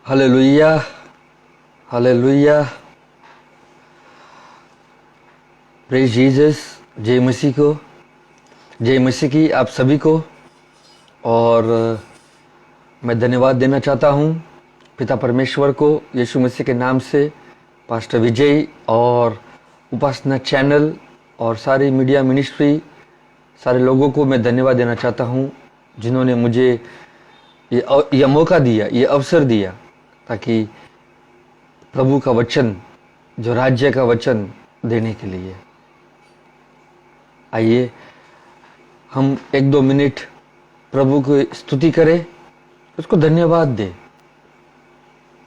Hallelujah, hallelujah. Praise Jesus. जय मसीह को, जय मसीह की आप सभी को। और मैं धन्यवाद देना चाहता हूँ पिता परमेश्वर को यीशु मसीह के नाम से, पास्टर विजय और उपासना चैनल और सारी मीडिया मिनिस्ट्री, सारे लोगों को मैं धन्यवाद देना चाहता हूँ जिन्होंने मुझे यह मौका दिया, ये अवसर दिया ताकि प्रभु का वचन, जो राज्य का वचन देने के लिए। आइए हम 1-2 मिनट प्रभु को स्तुति करें, उसको धन्यवाद दें,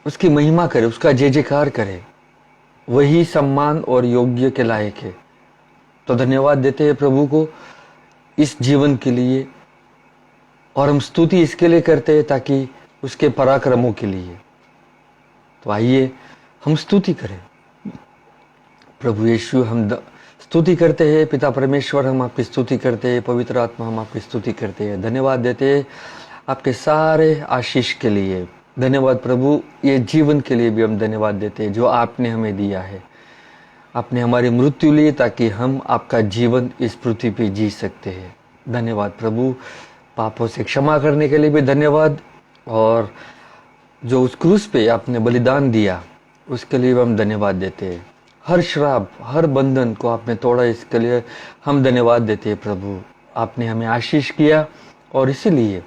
उसकी महिमा करें, उसका जय जयकार करें। वही सम्मान और योग्य के लायक है। तो धन्यवाद देते हैं प्रभु को इस जीवन के लिए, और हम स्तुति इसके लिए करते हैं ताकि उसके पराक्रमों के लिए। तो आइए हम स्तुति करें। प्रभु यीशु, हम स्तुति करते हैं। पिता परमेश्वर, हम आपकी स्तुति करते हैं। पवित्र आत्मा, हम आपकी स्तुति करते हैं। धन्यवाद देते हैं आपके सारे आशीष के लिए। धन्यवाद प्रभु, ये जीवन के लिए भी हम धन्यवाद देते हैं जो आपने हमें दिया है। आपने हमारी मृत्यु ली ताकि हम आपका जीवन इस पृथ्वी पे जी सकते हैं। धन्यवाद प्रभु, पापों से क्षमा करने के लिए भी धन्यवाद, और जो उस क्रूस पे आपने बलिदान दिया उसके लिए हम धन्यवाद देते हैं। हर श्राप, हर बंधन को आपने तोड़ा, इसके लिए हम धन्यवाद देते हैं प्रभु। आपने हमें आशीष किया, और इसीलिए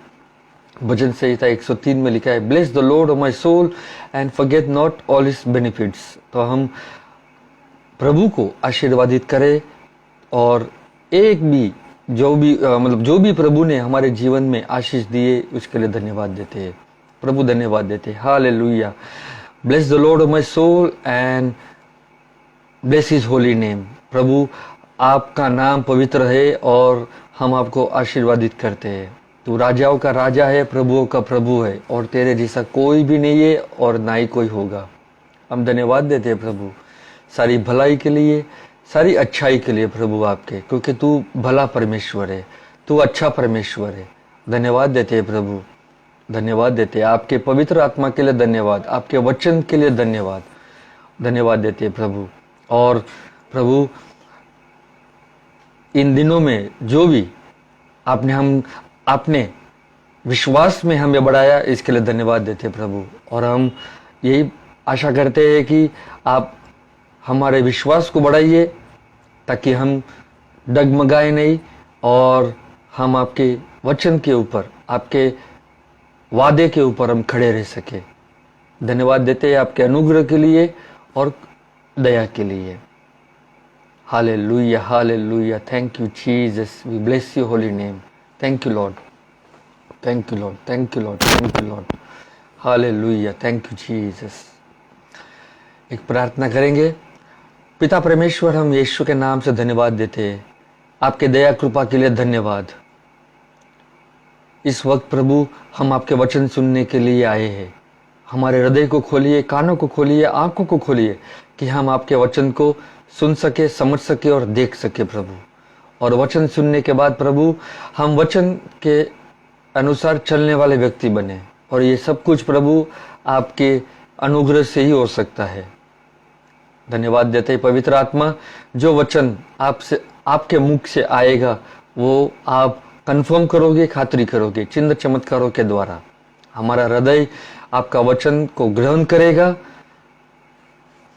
भजन संहिता 103 में लिखा है, bless the Lord of my soul and forget not all his benefits. तो हम प्रभु को आशीर्वादित करें, और एक भी जो भी प्रभु ने हमारे जीवन में आशीष दिए उसके लिए धन्यवाद देते हैं प्रभु। धन्यवाद देते हैं। Hallelujah. Bless the Lord of my soul and bless his holy name. प्रभु, आपका नाम पवित्र है और हम आपको आशीर्वादित करते हैं। तू राजाओं का राजा है, प्रभुओं का प्रभु है, और तेरे जैसा कोई भी नहीं है और ना ही कोई होगा। हम धन्यवाद देते हैं प्रभु सारी भलाई के लिए, सारी अच्छाई के लिए प्रभु आपके, क्योंकि तू भला परमेश्वर है, तू अच्छा परमेश्वर है। धन्यवाद देते हैं प्रभु, धन्यवाद देते हैं। आपके पवित्र आत्मा के लिए धन्यवाद, आपके वचन के लिए धन्यवाद, धन्यवाद देते हैं प्रभु। और प्रभु, इन दिनों में जो भी आपने विश्वास में हमें बढ़ाया, इसके लिए धन्यवाद देते हैं प्रभु। और हम यही आशा करते हैं कि आप हमारे विश्वास को बढ़ाइए ताकि हम डगमगाए नहीं, और हम आपके वचन के ऊपर, आपके वादे के ऊपर हम खड़े रह सके। धन्यवाद देते हैं आपके अनुग्रह के लिए और दया के लिए। Hallelujah, hallelujah. Thank you Jesus, we bless you holy name. Thank you lord, thank you lord, thank you lord, thank you lord. Hallelujah, thank you Jesus. एक प्रार्थना करेंगे। पिता परमेश्वर, हम यीशु के नाम से धन्यवाद देते हैं। आपके दया कृपा के लिए धन्यवाद। इस वक्त प्रभु हम आपके वचन सुनने के लिए आए हैं। हमारे हृदय को खोलिए, कानों को खोलिए, आंखों को खोलिए कि हम आपके वचन को सुन सके, समझ सके और देख सके प्रभु। और वचन सुनने के बाद प्रभु हम वचन के अनुसार चलने वाले व्यक्ति बने। और ये सब कुछ प्रभु आपके अनुग्रह से ही हो सकता है। धन्यवाद देते हैं पवित्र आत्मा, जो वचन आपसे, आपके मुख से आएगा वो आप कंफर्म करोगे, खातरी करोगे चिन्ह चमत्कारों के द्वारा। हमारा हृदय आपका वचन को ग्रहण करेगा,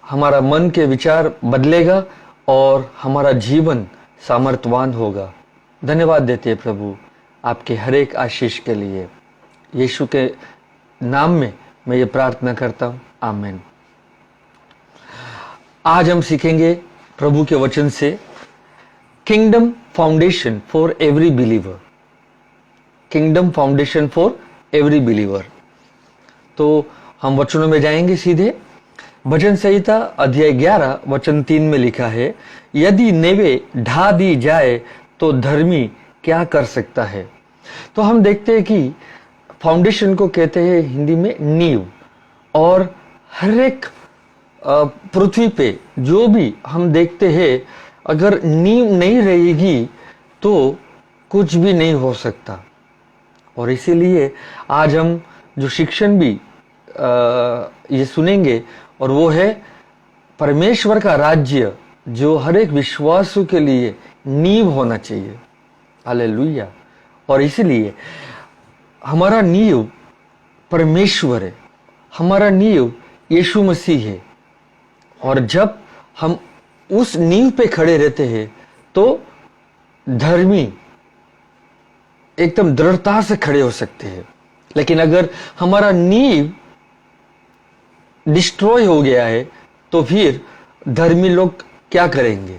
हमारा मन के विचार बदलेगा और हमारा जीवन सामर्थ्यवान होगा। धन्यवाद देते हैं प्रभु आपके हर एक आशीष के लिए। यीशु के नाम में मैं ये प्रार्थना करता हूँ, आमीन। आज हम सीखेंगे प्रभु के वचन से kingdom foundation for every believer. Kingdom foundation for every believer. तो हम वचनों में जाएंगे सीधे। भजन संहिता अध्याय 11 वचन 3 में लिखा है, यदि नेवे ढा दी जाए तो धर्मी क्या कर सकता है। तो हम देखते हैं कि फाउंडेशन को कहते हैं हिंदी में नींव, और हर एक पृथ्वी पे जो भी हम देखते हैं, अगर नींव नहीं रहेगी तो कुछ भी नहीं हो सकता। और इसीलिए आज हम जो शिक्षण भी ये सुनेंगे, और वो है परमेश्वर का राज्य जो हर एक विश्वासु के लिए नींव होना चाहिए। हालेलुया। और इसलिए हमारा नींव परमेश्वर है, हमारा नींव यीशु मसीह है। और जब हम उस नींव पे खड़े रहते हैं तो धर्मी एकदम दृढ़ता से खड़े हो सकते हैं। लेकिन अगर हमारा नींव डिस्ट्रॉय हो गया है तो फिर धर्मी लोग क्या करेंगे?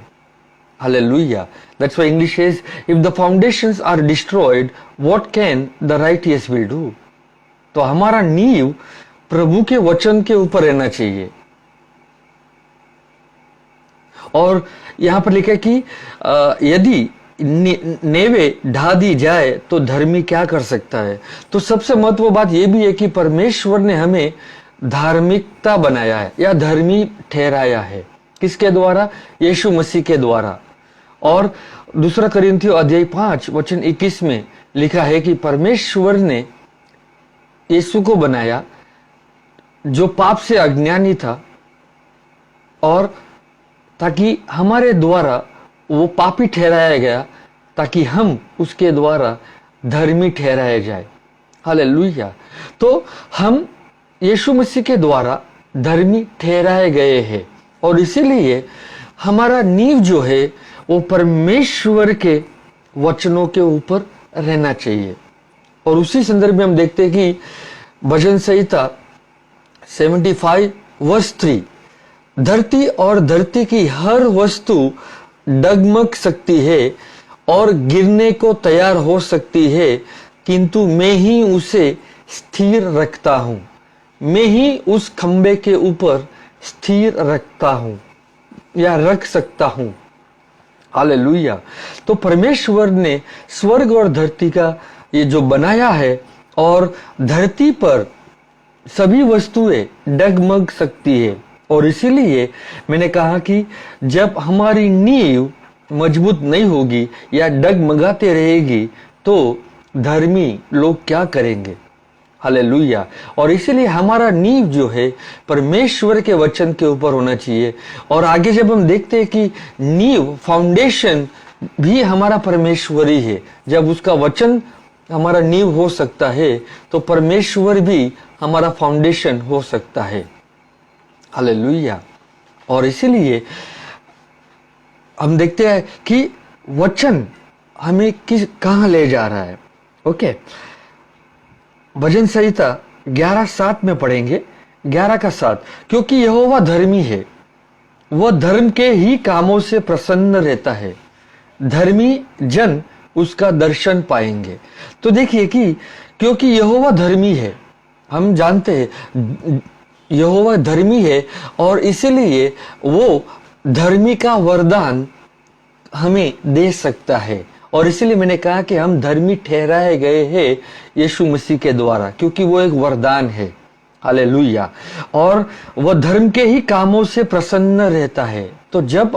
Hallelujah. That's why English says if the foundations are destroyed what can the righteous will do. तो हमारा नींव प्रभु के वचन के ऊपर रहना चाहिए। और यहां पर लिखा है कि यदि नेवे ढा दी जाए तो धर्मी क्या कर सकता है? तो सबसे महत्वपूर्ण बात यह भी है कि परमेश्वर ने हमें धार्मिकता बनाया है या धर्मी ठहराया है। किसके द्वारा? यीशु मसीह के द्वारा। और दूसरा कोरिन्थियों अध्याय 5 वचन 21 में लिखा है कि परमेश्वर ने यीशु को बनाया जो पाप से अज्ञानी था, और ताकि हमारे द्वारा वो पापी ठहराया गया ताकि हम उसके द्वारा धर्मी ठहराया जाए। हालेलुया। तो हम यीशु मसीह के द्वारा धर्मी ठहराए गए हैं, और इसीलिए हमारा नींव जो है वो परमेश्वर के वचनों के ऊपर रहना चाहिए। और उसी संदर्भ में हम देखते हैं कि भजन संहिता 75 वर्स 3, धरती और धरती की हर वस्तु डगमग सकती है और गिरने को तैयार हो सकती है, किंतु मैं ही उसे स्थिर रखता हूं। मैं ही उस खंबे के ऊपर स्थिर रखता हूं या रख सकता हूं। हालेलुया। तो परमेश्वर ने स्वर्ग और धरती का ये जो बनाया है, और धरती पर सभी वस्तुएं डगमग सकती है। और इसीलिए मैंने कहा कि जब हमारी नींव मजबूत नहीं होगी या डगमगाते रहेगी तो धर्मी लोग क्या करेंगे? हालेलुया। और इसीलिए हमारा नींव जो है परमेश्वर के वचन के ऊपर होना चाहिए। और आगे जब हम देखते हैं कि नींव फाउंडेशन भी हमारा परमेश्वर ही है, जब उसका वचन हमारा नींव हो सकता है तो परमेश्वर भी हमारा फाउंडेशन हो सकता है। हालेलुया। और इसीलिए हम देखते हैं कि वचन हमें कहां ले जा रहा है। ओके, भजन संहिता 11:7 में पढ़ेंगे, 11:7, क्योंकि यहोवा धर्मी है, वह धर्म के ही कामों से प्रसन्न रहता है, धर्मी जन उसका दर्शन पाएंगे। तो देखिए कि क्योंकि यहोवा धर्मी है, हम जानते हैं यहोवा धर्मी है, और इसीलिए वो धर्मी का वरदान हमें दे सकता है। और इसीलिए मैंने कहा कि हम धर्मी ठहराए गए हैं यीशु मसीह के द्वारा, क्योंकि वो एक वरदान है। हालेलुया। और वह धर्म के ही कामों से प्रसन्न रहता है। तो जब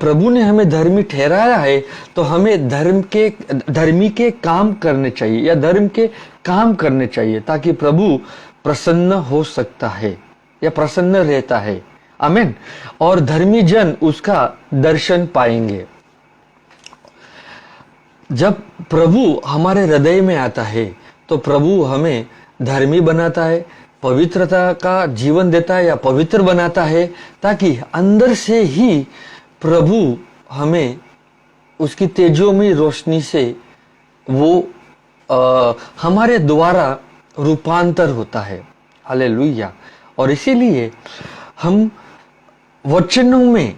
प्रभु ने हमें धर्मी ठहराया है तो हमें धर्मी के काम करने चाहिए या धर्म के काम करने चाहिए, ताकि प्रभु प्रसन्न हो सकता है या प्रसन्न रहता है। आमीन। और धर्मी जन उसका दर्शन पाएंगे। जब प्रभु हमारे हृदय में आता है तो प्रभु हमें धर्मी बनाता है, पवित्रता का जीवन देता है या पवित्र बनाता है, ताकि अंदर से ही प्रभु हमें उसकी तेजोमय रोशनी से वो हमारे द्वारा रूपांतर होता है। हालेलुया। और इसीलिए हम वचनों में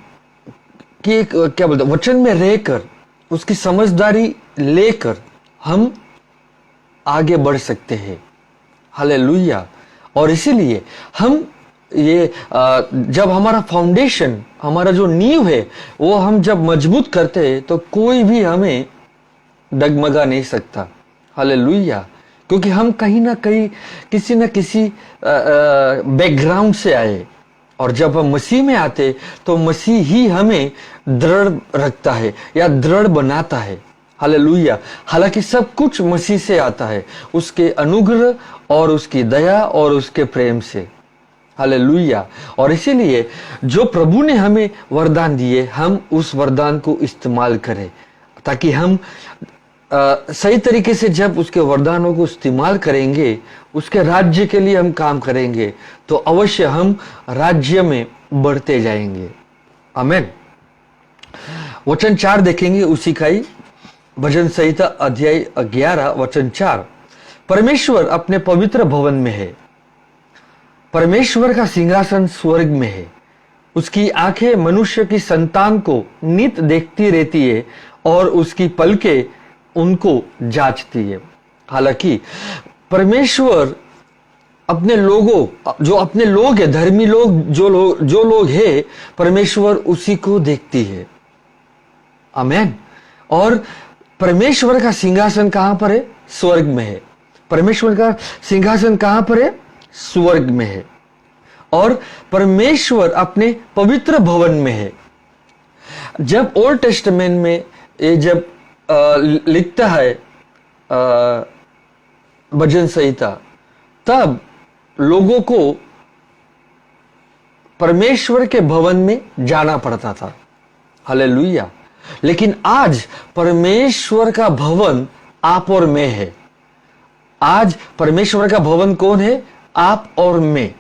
क्या बोलते, वचन में रहकर उसकी समझदारी लेकर हम आगे बढ़ सकते हैं। हालेलुया। और इसीलिए हम ये जब हमारा फाउंडेशन, हमारा जो नींव है, वो हम जब मजबूत करते हैं तो कोई भी हमें डगमगा नहीं सकता। हालेलुया। क्योंकि हम कहीं ना कहीं किसी न किसी बैकग्राउंड से आए, और जब हम मसीह में आते तो मसीह ही हमें दृढ़ रखता है या दृढ़ बनाता है। हालेलुया। हालांकि सब कुछ मसीह से आता है, उसके अनुग्रह और उसकी दया और उसके प्रेम से। हालेलुया। और इसीलिए जो प्रभु ने हमें वरदान दिए, हम उस वरदान को इस्तेमाल करें, ताकि हम सही तरीके से जब उसके वरदानों को इस्तेमाल करेंगे, उसके राज्य के लिए हम काम करेंगे, तो अवश्य हम राज्य में बढ़ते जाएंगे। आमीन। वचन 4 देखेंगे उसी का ही, भजन संहिता अध्याय 11 वचन 4। परमेश्वर अपने पवित्र भवन में है, परमेश्वर का सिंहासन स्वर्ग में है, उसकी आंखें मनुष्य की संतान को नित देखती रहती है और उसकी पलकें उनको जांचती है। हालांकि परमेश्वर अपने लोगों, जो अपने लोग है, धर्मी लोग, जो लोग है, परमेश्वर उसी को देखती है। आमीन। और परमेश्वर का सिंहासन कहां पर है? स्वर्ग में है। परमेश्वर का सिंहासन कहां पर है? स्वर्ग में है। और परमेश्वर अपने पवित्र भवन में है। जब ओल्ड टेस्टामेंट में ये जब लिखता है भजन संहिता, तब लोगों को परमेश्वर के भवन में जाना पड़ता था। हालेलुया। लेकिन आज परमेश्वर का भवन आप और मैं है। आज परमेश्वर का भवन कौन है? आप और मैं।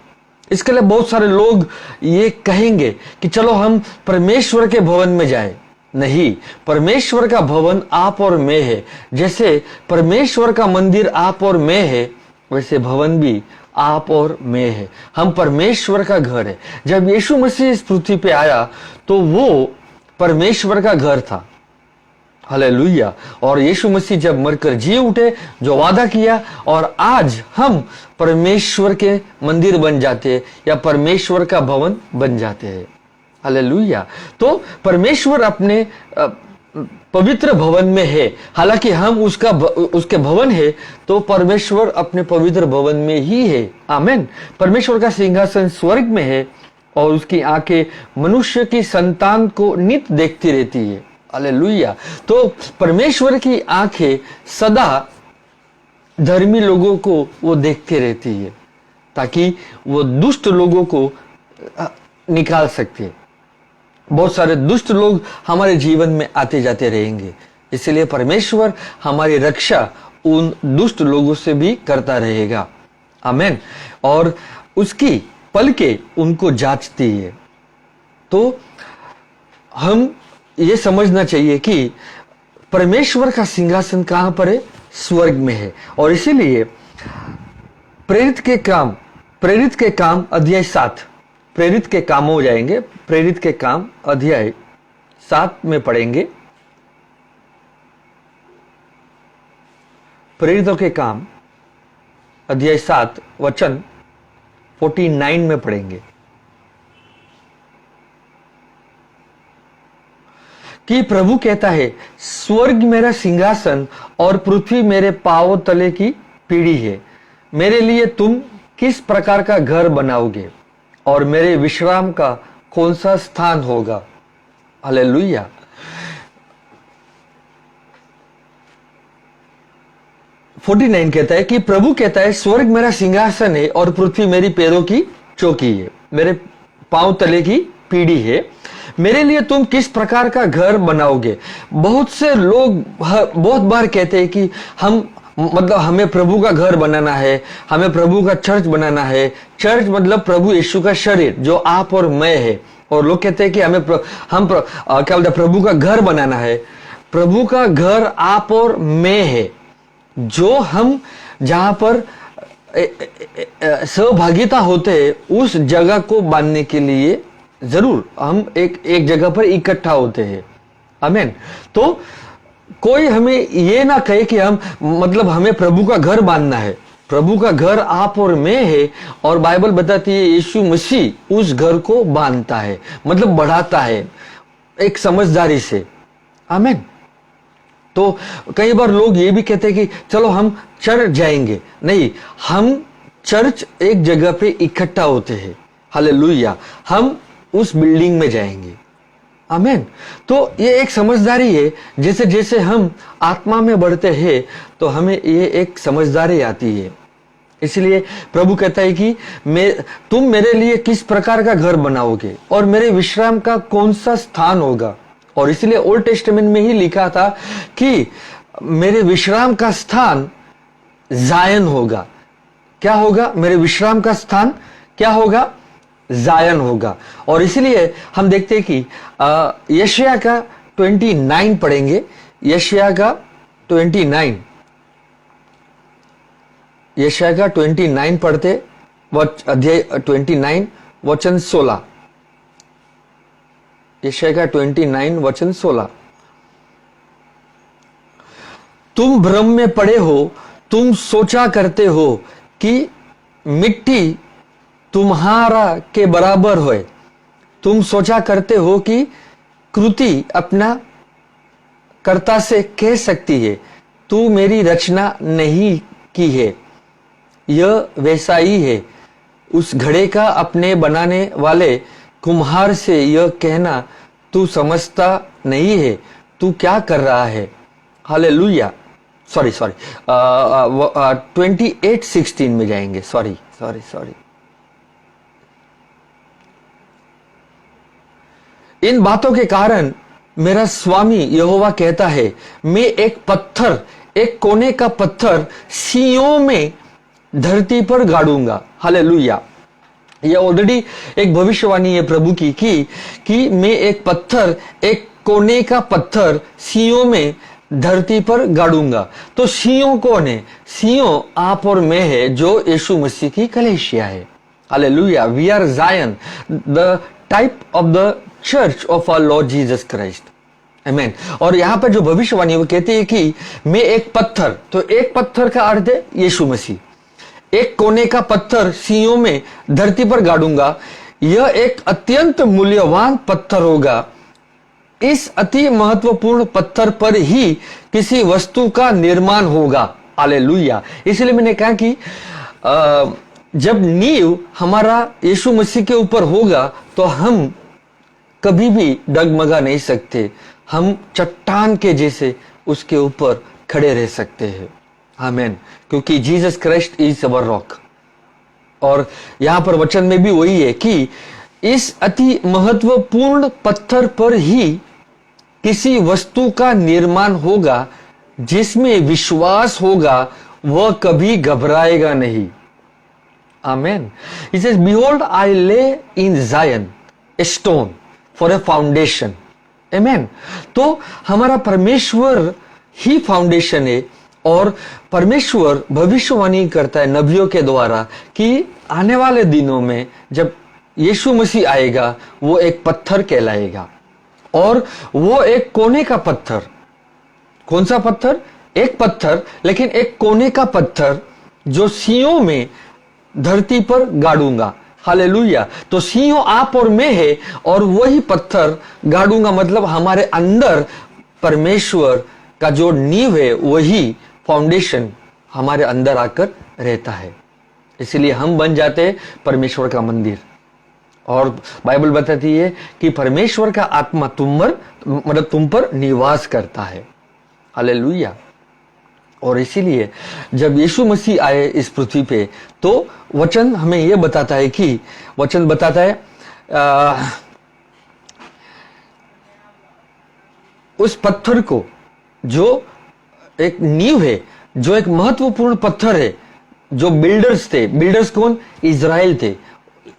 इसके लिए बहुत सारे लोग ये कहेंगे कि चलो हम परमेश्वर के भवन में जाएं। नहीं, परमेश्वर का भवन आप और मैं है। जैसे परमेश्वर का मंदिर आप और मैं है, वैसे भवन भी आप और मैं है। हम परमेश्वर का घर है। जब यीशु मसीह इस पृथ्वी पे आया तो वो परमेश्वर का घर था। हालेलुया। और यीशु मसीह जब मरकर जी उठे, जो वादा किया, और आज हम परमेश्वर के मंदिर बन जाते हैं या परमेश्वर का भवन बन जाते हैं। हालेलुया। तो परमेश्वर अपने पवित्र भवन में है। हालांकि हम उसके भवन है, तो परमेश्वर अपने पवित्र भवन में ही है। आमीन। परमेश्वर का सिंहासन स्वर्ग में है और उसकी आंखें मनुष्य की संतान को नित देखती रहती है। हालेलुया। तो परमेश्वर की आंखें सदा धर्मी लोगों को वो देखते रहती है, ताकि वो दुष्ट लोगों को निकाल सकते। बहुत सारे दुष्ट लोग हमारे जीवन में आते जाते रहेंगे, इसलिए परमेश्वर हमारी रक्षा उन दुष्ट लोगों से भी करता रहेगा। आमीन। और उसकी पलकें उनको जांचती है। तो हम ये समझना चाहिए कि परमेश्वर का सिंहासन कहां पर है? स्वर्ग में है। और इसीलिए प्रेरित के काम अध्याय 7, प्रेरित के काम हो जाएंगे। प्रेरित के काम अध्याय 7 में पढ़ेंगे। प्रेरितों के काम अध्याय 7 वचन 49 में पढ़ेंगे कि प्रभु कहता है, स्वर्ग मेरा सिंहासन और पृथ्वी मेरे पांवों तले की पीढ़ी है। मेरे लिए तुम किस प्रकार का घर बनाओगे और मेरे विश्राम का कौन सा स्थान होगा? हालेलुया। फोर्टी 49 कहता है कि प्रभु कहता है, स्वर्ग मेरा सिंहासन है और पृथ्वी मेरी पैरों की चौकी है, मेरे पांव तले की पीढ़ी है। मेरे लिए तुम किस प्रकार का घर बनाओगे? बहुत से लोग बहुत बार कहते हैं कि हमें प्रभु का घर बनाना है, हमें प्रभु का चर्च बनाना है। चर्च मतलब प्रभु यीशु का शरीर, जो आप और मैं है। और लोग कहते हैं कि क्या बोलते हैं, प्रभु का घर बनाना है। प्रभु का घर आप और मैं है, जो हम जहां पर सहभागिता होते हैं, उस जगह को बांधने के लिए जरूर हम एक जगह पर इकट्ठा होते हैं। आमीन। तो कोई हमें ये ना कहे कि हमें प्रभु का घर बांधना है। प्रभु का घर आप और मैं है, और बाइबल बताती है यीशु मसीह उस घर को बांधता है, मतलब बढ़ाता है एक समझदारी से। आमीन। तो कई बार लोग ये भी कहते हैं कि चलो हम चर्च जाएंगे। नहीं, हम चर्च एक जगह पे इकट्ठा होते हैं। हालेलुया। हम उस बिल्डिंग में जाएंगे। आमीन। तो ये एक समझदारी है, जैसे जैसे हम आत्मा में बढ़ते हैं तो हमें ये एक समझदारी आती है। इसलिए प्रभु कहता है कि तुम मेरे लिए किस प्रकार का घर बनाओगे और मेरे विश्राम का कौन सा स्थान होगा। और इसलिए ओल्ड टेस्टामेंट में ही लिखा था कि मेरे विश्राम का स्थान जायन होगा। क्या होगा? मेरे विश्राम का स्थान क्या होगा? जायन होगा। और इसलिए हम देखते हैं कि यशायाह का 29 पढ़ेंगे। यशायाह का 29, यशायाह का 29 पढ़ते, अध्याय 29 वचन 16। यशायाह का 29 वचन 16। तुम भ्रम में पड़े हो, तुम सोचा करते हो कि मिट्टी तुम्हारा के बराबर होए। तुम सोचा करते हो कि कृति अपना कर्ता से कह सकती है, तू मेरी रचना नहीं की है। यह वैसा ही है, उस घड़े का अपने बनाने वाले कुम्हार से यह कहना, तू समझता नहीं है, तू क्या कर रहा है। हालेलुया। सॉरी 28:16 में जाएंगे। सॉरी। इन बातों के कारण मेरा स्वामी यहोवा कहता है, मैं एक पत्थर, एक कोने का पत्थर सियों में धरती पर गाड़ूंगा। हालेलुया। ये ऑलरेडी एक भविष्यवाणी है प्रभु की कि मैं एक पत्थर, एक कोने का पत्थर सियों में धरती पर गाड़ूंगा। तो सियों कौन है? सियों आप और मैं है, जो यीशु मसीह की कलीसिया है। Hallelujah. We are Zion, the type of the church of our Lord Jesus Christ. आमीन। और यहां पर जो भविष्यवाणी वो कहती है कि मैं एक पत्थर, तो एक पत्थर का अर्थ है यीशु मसीह। एक कोने का पत्थर सियों में धरती पर गाड़ूंगा। यह एक अत्यंत मूल्यवान पत्थर होगा। इस अति महत्वपूर्ण पत्थर पर ही किसी वस्तु का निर्माण होगा। हालेलुया। इसलिए मैंने कहा कि जब नींव हमारा यीशु मसीह के ऊपर होगा तो हम कभी भी डगमगा नहीं सकते। हम चट्टान के जैसे उसके ऊपर खड़े रह सकते हैं। आमीन। क्योंकि Jesus Christ is our rock. और यहां पर वचन में भी वही है कि इस अति महत्वपूर्ण पत्थर पर ही किसी वस्तु का निर्माण होगा। जिसमें विश्वास होगा वह कभी घबराएगा नहीं। आमीन। He says, behold, I lay in Zion a stone for a foundation. Amen. तो हमारा परमेश्वर ही फाउंडेशन है। और परमेश्वर भविष्यवाणी करता है नबियों के द्वारा कि आने वाले दिनों में जब यीशु मसीह आएगा वो एक पत्थर कहलाएगा। और वो एक कोने का पत्थर। कौन सा पत्थर? एक पत्थर, लेकिन एक कोने का पत्थर जो सियों में धरती पर गाड़ूंगा। हालेलुया। तो सियों आप और मैं है, और वही पत्थर गाड़ूंगा मतलब हमारे अंदर परमेश्वर का जो नींव है, वही फाउंडेशन हमारे अंदर आकर रहता है। इसलिए हम बन जाते हैं परमेश्वर का मंदिर। और बाइबल बताती है कि परमेश्वर का आत्मा तुम पर निवास करता है। हालेलुया। और इसीलिए जब यीशु मसीह आए इस पृथ्वी पे तो वचन हमें यह बताता है कि वचन बताता है उस पत्थर को, जो एक नींव है, जो एक महत्वपूर्ण पत्थर है, जो बिल्डर्स थे। बिल्डर्स कौन? इजराइल थे।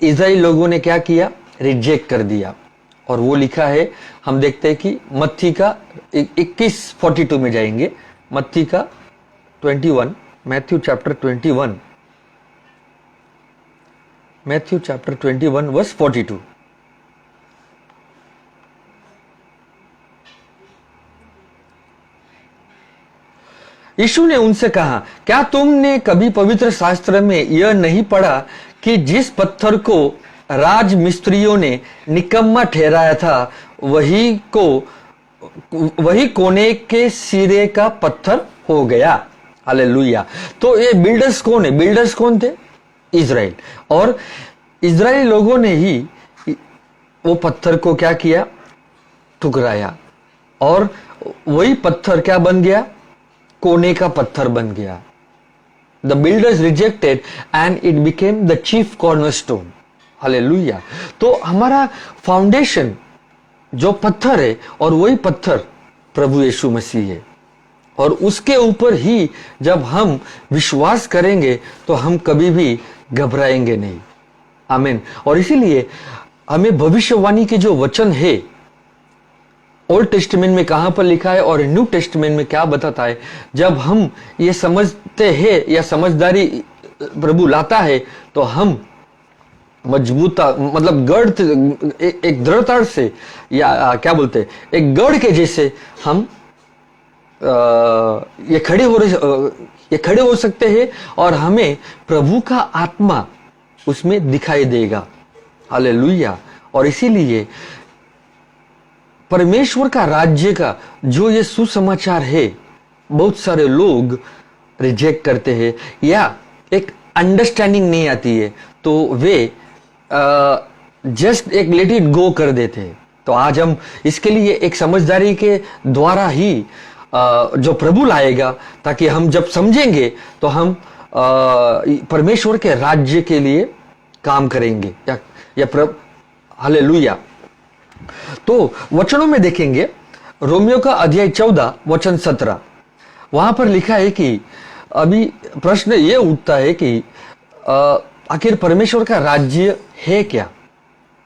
इजराइल लोगों ने क्या किया? रिजेक्ट कर दिया। और वो लिखा है, हम देखते हैं कि मत्ती का 21:42 में जाएंगे। मत्ती का 21, Matthew chapter 21, Matthew chapter 21 verse 42। यीशु ने उनसे कहा, क्या तुमने कभी पवित्र शास्त्र में यह नहीं पढ़ा कि जिस पत्थर को राज मिस्त्रियों ने निकम्मा ठहराया था वही कोने के सिरे का पत्थर हो गया। हालेलुया। तो ये बिल्डर्स कौन है? बिल्डर्स कौन थे? इजराइल। और इजराइली लोगों ने ही वो पत्थर को क्या किया? ठुकराया और वही पत्थर क्या बन गया? कोने का पत्थर बन गया। The builders rejected and it became the chief cornerstone. Hallelujah. तो हमारा फाउंडेशन जो पत्थर है और वही पत्थर प्रभु यीशु मसीह है, और उसके ऊपर ही जब हम विश्वास करेंगे तो हम कभी भी घबराएंगे नहीं। आमीन। और इसीलिए हमें भविष्यवाणी के जो वचन है, ओल्ड टेस्टामेंट में कहां पर लिखा है और न्यू टेस्टामेंट में क्या बताता है, जब हम ये समझते हैं या समझदारी प्रभु लाता है तो हम मजबूता मतलब गढ़ एक दृढ़ता से या क्या बोलते हैं, एक गढ़ के जैसे हम ये खड़े हो सकते हैं और हमें प्रभु का आत्मा उसमें दिखाई देगा। हालेलुया। और इसीलिए परमेश्वर का राज्य का जो ये सुसमाचार है, बहुत सारे लोग रिजेक्ट करते हैं या एक अंडरस्टैंडिंग नहीं आती है तो वे जस्ट एक लेट इट गो कर देते हैं। तो आज हम इसके लिए एक समझदारी के द्वारा ही जो प्रभु लाएगा, ताकि हम जब समझेंगे तो हम परमेश्वर के राज्य के लिए काम करेंगे या हालेलुया। तो वचनों में देखेंगे, रोमियो का अध्याय 14 वचन 17, वहां पर लिखा है कि अभी प्रश्न ये उठता है कि आखिर परमेश्वर का राज्य है क्या?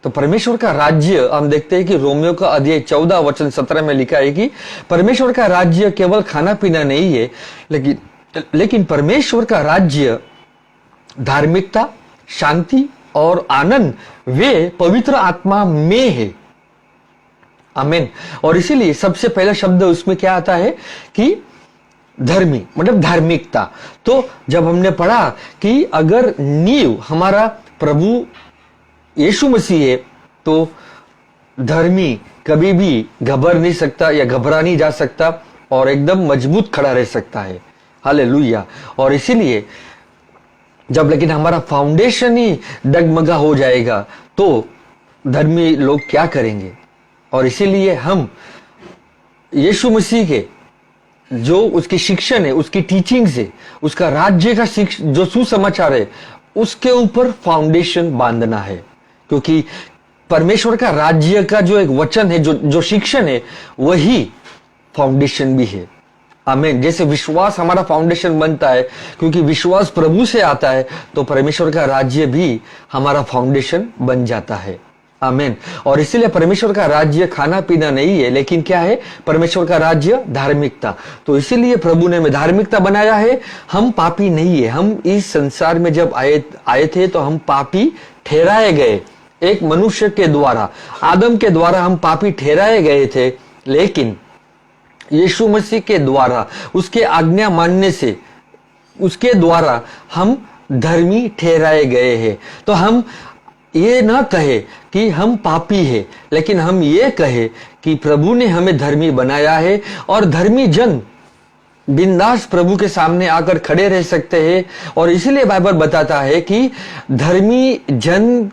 तो परमेश्वर का राज्य हम देखते हैं कि रोमियो का अध्याय 14 वचन 17 में लिखा है कि परमेश्वर का राज्य केवल खाना पीना नहीं है, लेकिन परमेश्वर का राज्य धार्मिकता, शांति और आनंद वे पवित्र आत्मा में है। आमीन। और इसीलिए सबसे पहला शब्द उसमें क्या आता है कि धर्मी, मतलब धार्मिकता। तो जब हमने पढ़ा कि अगर नींव हमारा प्रभु यीशु मसीह है तो धर्मी कभी भी घबर नहीं सकता या घबरा नहीं जा सकता और एकदम मजबूत खड़ा रह सकता है। हालेलुया। और इसीलिए जब लेकिन हमारा फाउंडेशन ही डगमगा हो जाएगा तो धर्मी लोग क्या करेंगे? और इसीलिए हम यीशु मसीह के जो उसकी शिक्षण है, उसकी टीचिंग से, उसका राज्य का जो सुसमाचार है, उसके ऊपर फाउंडेशन बांधना है। क्योंकि परमेश्वर का राज्य का जो एक वचन है, जो शिक्षण है, वही फाउंडेशन भी है। आमीन। जैसे विश्वास हमारा फाउंडेशन बनता है, क्योंकि विश्वास प्रभु से आता है, तो परमेश्वर का राज्य भी हमारा फाउंडेशन बन जाता है। आमीन। और इसीलिए परमेश्वर का राज्य खाना पीना नहीं है, लेकिन क्या है? परमेश्वर का राज्य धार्मिकता। तो इसीलिए प्रभु ने हमें धार्मिकता बनाया है। हम पापी नहीं है। हम इस संसार में जब आए थे तो हम पापी ठहराए गए, एक मनुष्य के द्वारा, आदम के द्वारा हम पापी ठहराए गए थे, लेकिन यीशु मसीह के द्वारा, उसके आज्ञा मानने से, उसके द्वारा हम धर्मी ठहराए गए हैं। तो हम ये ना कहे कि हम पापी है, लेकिन हम ये कहे कि प्रभु ने हमें धर्मी बनाया है और धर्मी जन बिंदास प्रभु के सामने आकर खड़े रह सकते हैं। और इसलिए बाइबल बताता है कि धर्मी जन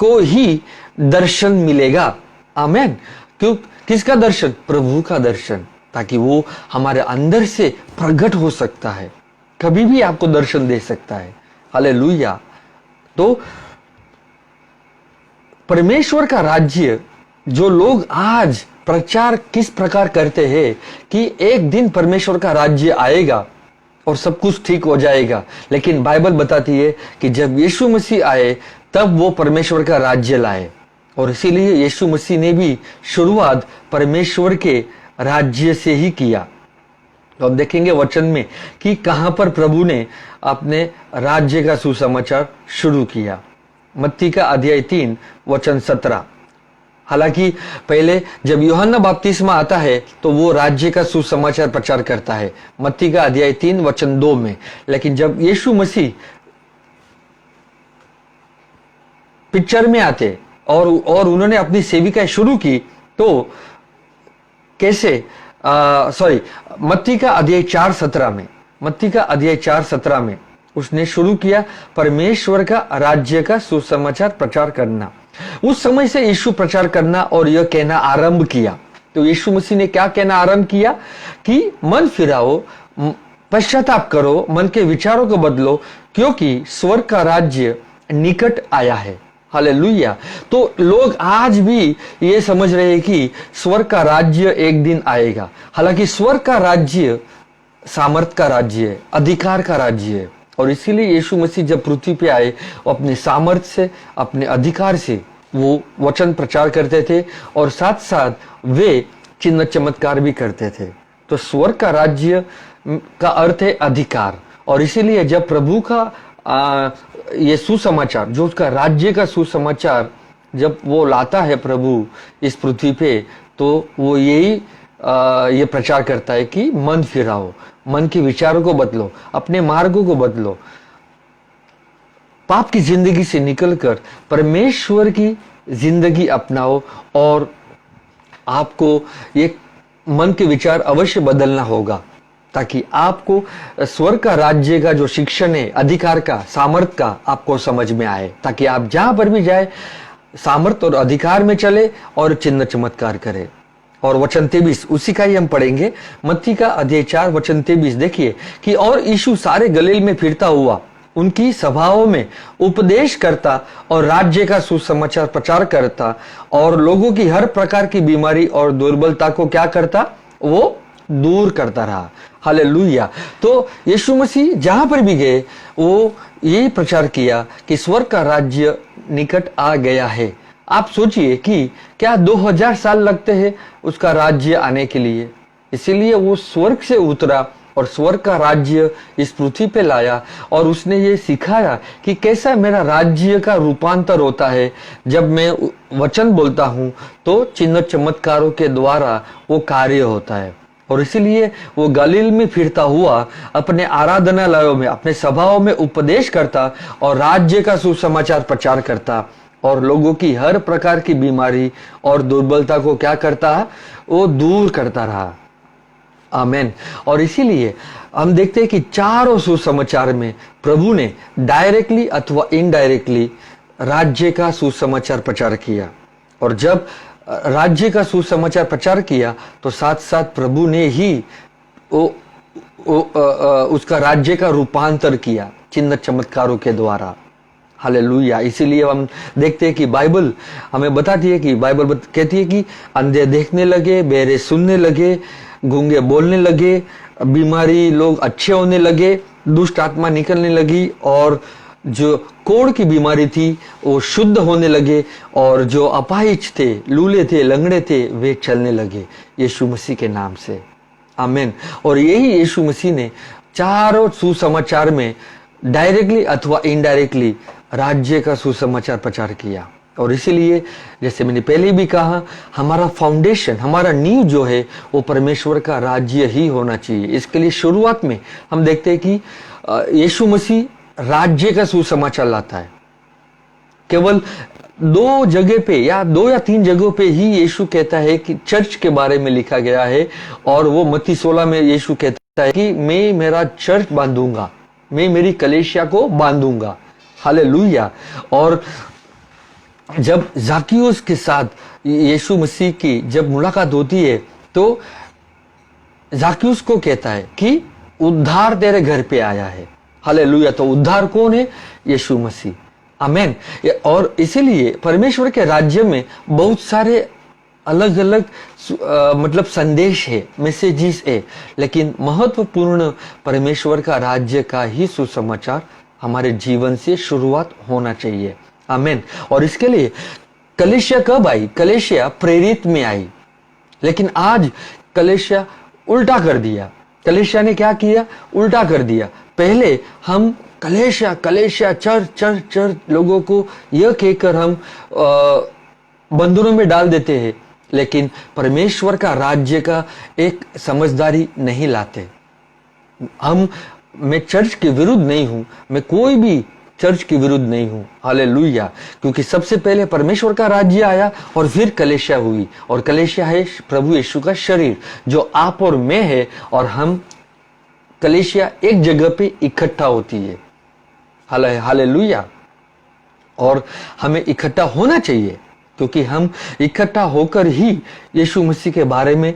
को ही दर्शन मिलेगा। आमीन। क्यों? किसका दर्शन? प्रभु का दर्शन, ताकि वो हमारे अंदर से प्रकट हो सकता है, कभी भी आपको दर्शन दे सकता है। हालेलुया। तो परमेश्वर का राज्य जो लोग आज प्रचार किस प्रकार करते हैं कि एक दिन परमेश्वर का राज्य आएगा और सब कुछ ठीक हो जाएगा, लेकिन बाइबल बताती है कि जब यीशु मसीह आए तब वो परमेश्वर का राज्य लाए। और इसीलिए यीशु मसीह ने भी शुरुआत परमेश्वर के राज्य से ही किया। तो अब देखेंगे वचन में कि कहां पर प्रभु ने अपने राज्य का सुसमाचार शुरू किया। मत्ती का अध्याय 3 वचन 17। हालांकि पहले जब यूहन्ना बपतिस्मा आता है तो वो राज्य का सुसमाचार प्रचार करता है, मत्ती का अध्याय 3 वचन 2 में। लेकिन जब यीशु मसीह पिक्चर में आते और उन्होंने अपनी सेविका शुरू की तो कैसे मत्ती का अध्याय 4:17 में, मत्ती का अध्याय 4:17 में उसने शुरू किया परमेश्वर का राज्य का सुसमाचार प्रचार करना। उस समय से यीशु प्रचार करना और यह कहना आरंभ किया। तो यीशु मसीह ने क्या कहना आरंभ किया कि मन फिराओ, पश्चाताप करो, मन के विचारों को बदलो, क्योंकि स्वर्ग का राज्य निकट आया है। हालेलुया। तो लोग आज भी ये समझ रहे हैं कि स्वर्ग का राज्य एक दिन आएगा। हालांकि स्वर्ग का राज्य सामर्थ का राज्य है, अधिकार का राज्य है। और इसीलिए यीशु मसीह जब पृथ्वी पे आए, वो अपने सामर्थ से, अपने अधिकार से वो वचन प्रचार करते थे और साथ साथ वे चिन्ह चमत्कार भी करते थे। तो स्वर्ग का राज्य का अर्थ है अधिकार। और इसीलिए जब प्रभु का ये सुसमाचार, जो उसका राज्य का सुसमाचार जब वो लाता है प्रभु इस पृथ्वी पे, तो वो यही ये प्रचार करता है कि मन फिराओ, मन के विचारों को बदलो, अपने मार्गों को बदलो, पाप की जिंदगी से निकलकर परमेश्वर की जिंदगी अपनाओ। और आपको ये मन के विचार अवश्य बदलना होगा, ताकि आपको स्वर्ग का राज्य का जो शिक्षण है, अधिकार का, सामर्थ का आपको समझ में आए, ताकि आप जहां पर भी जाए सामर्थ और अधिकार में चले और चिन्ह चमत्कार करे। और वचन 23 उसी का ही हम पढ़ेंगे, मत्ती का अध्याय 4 वचन 23। देखिए कि और यीशु सारे गलील में फिरता हुआ उनकी सभाओं में उपदेश करता और राज्य का सुसमाचार प्रचार करता और लोगों की हर प्रकार की बीमारी और दुर्बलता को क्या करता, वो दूर करता रहा। हालेलुया। तो यीशु मसीह जहां पर भी गए वो यही प्रचार किया कि स्वर्ग का राज्य निकट आ गया है। आप सोचिए कि क्या 2000 साल लगते हैं उसका राज्य आने के लिए। इसीलिए वो स्वर्ग से उतरा और स्वर्ग का राज्य इस पृथ्वी पे लाया और उसने ये सिखाया कि कैसा मेरा राज्य का रूपांतर होता है। जब मैं वचन बोलता हूं तो चिन्ह चमत्कारों के द्वारा वो कार्य होता है। और इसीलिए वो गलील में फिरता हुआ अपने आराधनालयों में, अपने सभाओं में उपदेश करता और राज्य का सुसमाचार प्रचार करता और लोगों की हर प्रकार की बीमारी और दुर्बलता को क्या करता, वो दूर करता रहा। आमेन। और इसीलिए हम देखते हैं कि चारों सुसमाचार में प्रभु ने डायरेक्टली अथवा इनडायरेक्टली राज्य का सुसमाचार प्रचार किया। और जब राज्य का सुसमाचार प्रचार किया तो साथ साथ प्रभु ने ही उसका राज्य का रूपांतर किया चिन्ह चमत्कारों के द्वारा। हालेलुया। इसीलिए हम देखते हैं कि बाइबल हमें बताती है कि बाइबल कहती है कि अंधे देखने लगे, बहरे सुनने लगे, गूंगे बोलने लगे, बीमारी लोग अच्छे होने लगे, दुष्ट आत्मा निकलने लगी और जो कोढ़ की बीमारी थी वो शुद्ध होने लगे और जो अपाहिज थे, लूले थे, लंगड़े थे, वे चलने लगे यीशु मसीह के नाम से। आमीन। और यही यीशु मसीह ने चारों सुसमाचार में डायरेक्टली अथवा इनडायरेक्टली राज्य का सुसमाचार प्रचार किया। और इसीलिए जैसे मैंने पहले भी कहा, हमारा फाउंडेशन, हमारा नींव जो है वो परमेश्वर का राज्य ही होना चाहिए। इसके लिए शुरुआत में हम देखते हैं कि यीशु मसीह राज्य का सुसमाचार लाता है। केवल 2 जगह पे या 2 या 3 जगहों पे ही यीशु कहता है कि चर्च के बारे में लिखा गया है। और वो मत्ती 16 में यीशु कहता है कि मैं मेरा चर्च बांधूंगा, मैं मेरी कलीसिया को बांधूंगा। हालेलुया। और जब ज़ाकियुस के साथ यीशु मसीह की जब मुलाकात होती है तो ज़ाकियुस को कहता है कि उद्धार तेरे घर पे आया है। हालेलुया। तो उद्धार कौन है? यीशु मसीह। आमीन। और इसीलिए परमेश्वर के राज्य में बहुत सारे अलग अलग मतलब संदेश है, मैसेजेस है, लेकिन महत्वपूर्ण परमेश्वर का राज्य का ही सुसमाचार हमारे जीवन से शुरुआत होना चाहिए। आमीन। और इसके लिए कलीसिया कब आई? कलीसिया प्रेरित में आई, लेकिन आज कलीसिया उल्टा कर दिया। कलीसिया ने क्या किया? उल्टा कर दिया। पहले हम कलीसिया कलीसिया चर्च चर्च चर्च लोगों को यह कहकर हम बंधनों में डाल देते हैं, लेकिन परमेश्वर का राज्य का एक समझदारी नहीं लाते। मैं चर्च के विरुद्ध नहीं हूं, मैं कोई भी चर्च के विरुद्ध नहीं हूं। हालेलुया। क्योंकि सबसे पहले परमेश्वर का राज्य आया और फिर कलीसिया हुई। और कलीसिया है प्रभु यीशु का शरीर जो आप और मैं है। और हम कलीसिया एक जगह पे इकट्ठा होती है। हालेलुया। और हमें इकट्ठा होना चाहिए, क्योंकि हम इकट्ठा होकर ही यीशु मसीह के बारे में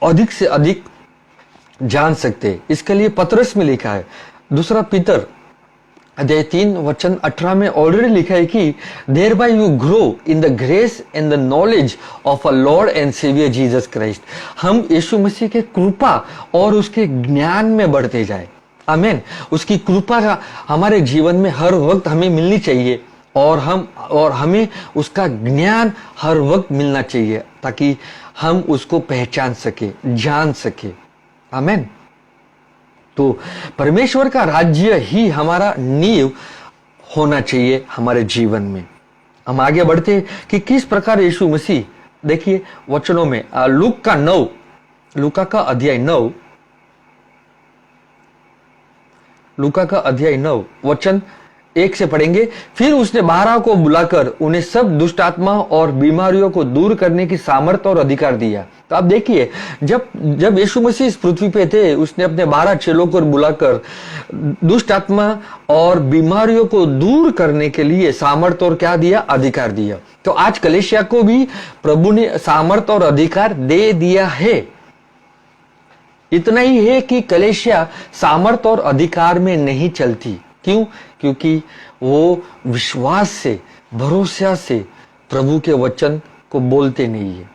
अधिक से अधिक जान सकते हैं। इसके लिए पतरस में लिखा है, दूसरा पीतर अध्याय 3 वचन 18 में ऑलरेडी लिखा है कि thereby you grow in the grace and the knowledge of a Lord and Saviour Jesus Christ. हम यीशु मसीह के कृपा और उसके ज्ञान में बढ़ते जाए। आमीन। उसकी कृपा का हमारे जीवन में हर वक्त हमें मिलनी चाहिए और हमें उसका ज्ञान हर वक्त मिलना चाहिए, ताकि हम उसको पहचान सके, जान सके। आमीन। तो परमेश्वर का राज्य ही हमारा नींव होना चाहिए हमारे जीवन में। हम आगे बढ़ते हैं कि किस प्रकार यीशु मसीह, देखिए वचनों में लूका का अध्याय 9 वचन 1 से पढ़ेंगे। फिर उसने 12 को बुलाकर उन्हें सब दुष्ट आत्मा और बीमारियों को दूर करने की सामर्थ और अधिकार दिया। तो आप देखिए, जब यीशु मसीह इस पृथ्वी पे थे, उसने अपने 12 चेलों को बुलाकर दुष्ट आत्मा और बीमारियों को दूर करने के लिए सामर्थ और क्या दिया? अधिकार दिया। तो आज कलीसिया को भी प्रभु ने सामर्थ और अधिकार दे दिया है। इतना ही है कि कलीसिया सामर्थ और अधिकार में नहीं चलती। क्यों? क्योंकि वो विश्वास से, भरोसा से प्रभु के वचन को बोलते नहीं है।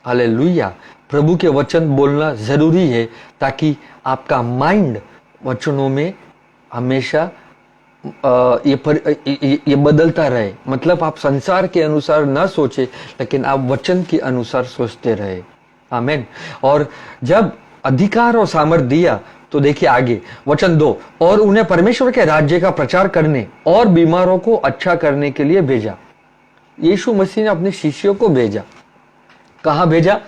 हालेलुया। प्रभु के वचन बोलना जरूरी है, ताकि आपका माइंड वचनों में हमेशा ये बदलता रहे। मतलब आप संसार के अनुसार ना सोचे, लेकिन आप वचन के अनुसार सोचते रहे। आमीन। और जब अधिकार और सामर्थ दिया, तो देखिए आगे वचन 2, और उन्हें परमेश्वर के राज्य का प्रचार करने और बीमारों को अच्छा करने के लिए भेजा। यीशु मसीह ने अपने शिष्यों को भेजा। कहां भेजा?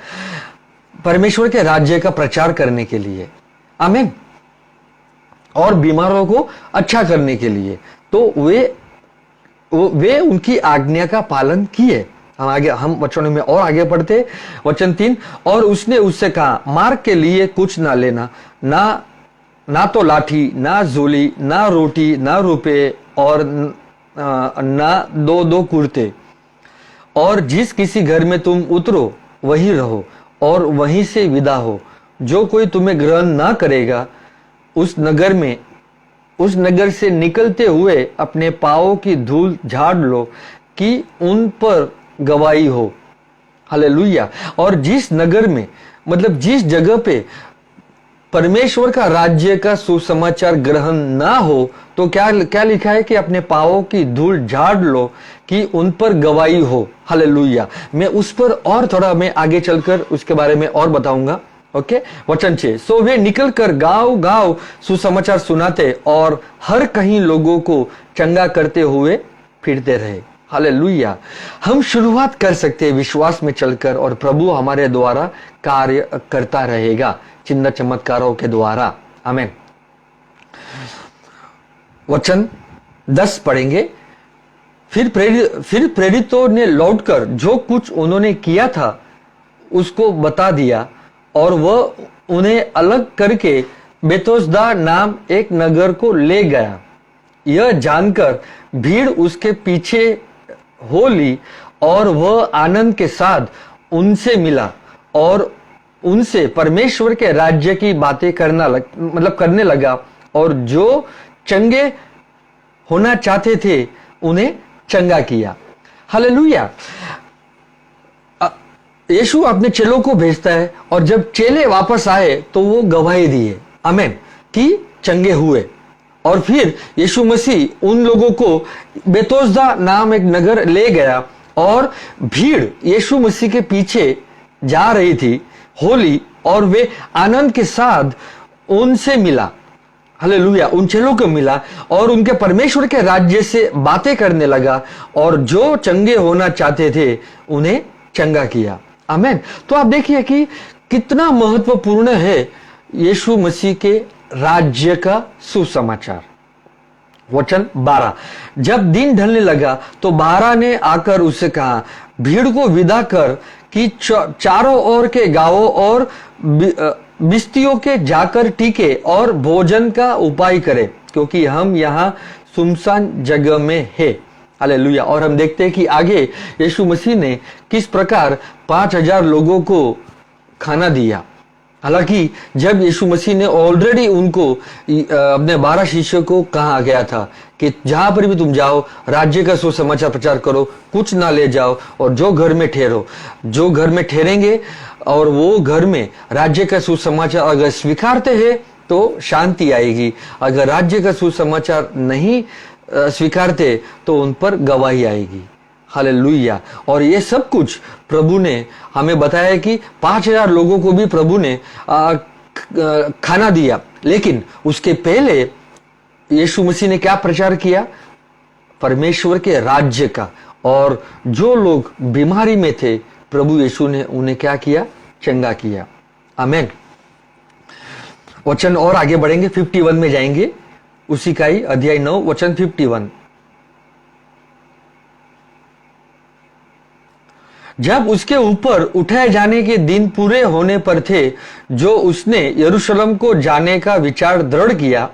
परमेश्वर के राज्य का प्रचार करने के लिए। आमीन। और बीमारों को अच्छा करने के लिए। तो वे उनकी आज्ञा का पालन किए। हम वचनों में और आगे पढ़ते, वचन 3, और उसने उससे कहा, मार्ग के लिए कुछ ना लेना, ना तो लाठी, ना झोली, ना रोटी, ना रुपए, और ना दो कुर्ते। और जिस किसी घर में तुम उतरो वहीं रहो और वहीं से विदा हो। जो कोई तुम्हें ग्रहण ना करेगा, उस नगर से निकलते हुए अपने पांवों की धूल झाड़ लो, कि उन पर गवाही हो। हालेलुया। और जिस नगर में, मतलब जिस जगह पे परमेश्वर का राज्य का सुसमाचार ग्रहण ना हो, तो क्या लिखा है कि अपने पांवों की धूल झाड़ लो, कि उन पर गवाही हो। हालेलुया। मैं उस पर और थोड़ा मैं आगे चलकर उसके बारे में और बताऊंगा। ओके। वचन 6, सो वे निकलकर गांव सुसमाचार सुनाते और हर कहीं लोगों को चंगा करते हुए फिरते रहे। हालेलुया। हम शुरुआत कर सकते हैं विश्वास में चलकर, और प्रभु हमारे द्वारा कार्य करता रहेगा, चिन्ह चमत्कारों के द्वारा। आमीन। वचन 10 पढ़ेंगे। फिर प्रेरितों ने लौटकर जो कुछ उन्होंने किया था उसको बता दिया, और वह उन्हें अलग करके बेतोस्दा नाम एक नगर को ले गया। यह जानकर भीड़ उसके पीछे हो ली, और वह आनंद के साथ उनसे मिला और उनसे परमेश्वर के राज्य की बातें करने लगा, और जो चंगे होना चाहते थे उन्हें चंगा किया। हालेलुया। यीशु अपने चेलों को भेजता है, और जब चेले वापस आए तो वो गवाही दिए। आमीन। कि चंगे हुए। और फिर यीशु मसीह उन लोगों को बेतोस्दा नाम एक नगर ले गया, और भीड़ यीशु मसीह के पीछे जा रही थी होली, और वे आनंद के साथ उनसे मिला। हालेलुया। उन चेलों को मिला और उनके परमेश्वर के राज्य से बातें करने लगा, और जो चंगे होना चाहते थे उन्हें चंगा किया। आमीन। तो आप देखिए कि कितना महत्वपूर्ण है यीशु मसीह के राज्य का सुसमाचार। वचन 12, जब दिन ढलने लगा तो 12 ने आकर उससे कहा, भीड़ को विदा कर कि चारों ओर के गांवों और बस्तियों के जाकर टीके और भोजन का उपाय करे, क्योंकि हम यहाँ सुनसान जगह में है। हालेलुया। और हम देखते हैं कि आगे यीशु मसीह ने किस प्रकार 5,000 लोगों को खाना दिया। हालांकि जब यीशु मसीह ने ऑलरेडी उनको अपने 12 शिष्यों को कहा गया था कि जहां पर भी तुम जाओ राज्य का सुसमाचार प्रचार करो, कुछ ना ले जाओ और जो घर में ठहरो, जो घर में ठहरेंगे और वो घर में राज्य का सुसमाचार अगर स्वीकारते हैं तो शांति आएगी, अगर राज्य का सुसमाचार नहीं स्वीकारते तो उन पर गवाही आएगी। हालेलुया। और ये सब कुछ प्रभु ने हमें बताया कि 5,000 लोगों को भी प्रभु ने खाना दिया, लेकिन उसके पहले यीशु मसीह ने क्या प्रचार किया? परमेश्वर के राज्य का। और जो लोग बीमारी में थे प्रभु यीशु ने उन्हें क्या किया? चंगा किया। आमीन। वचन और आगे बढ़ेंगे, 51 में जाएंगे, उसी का ही अध्याय 9 वचन 51। जब उसके ऊपर उठाए जाने के दिन पूरे होने पर थे, जो उसने यरूशलेम को जाने का विचार दृढ़ किया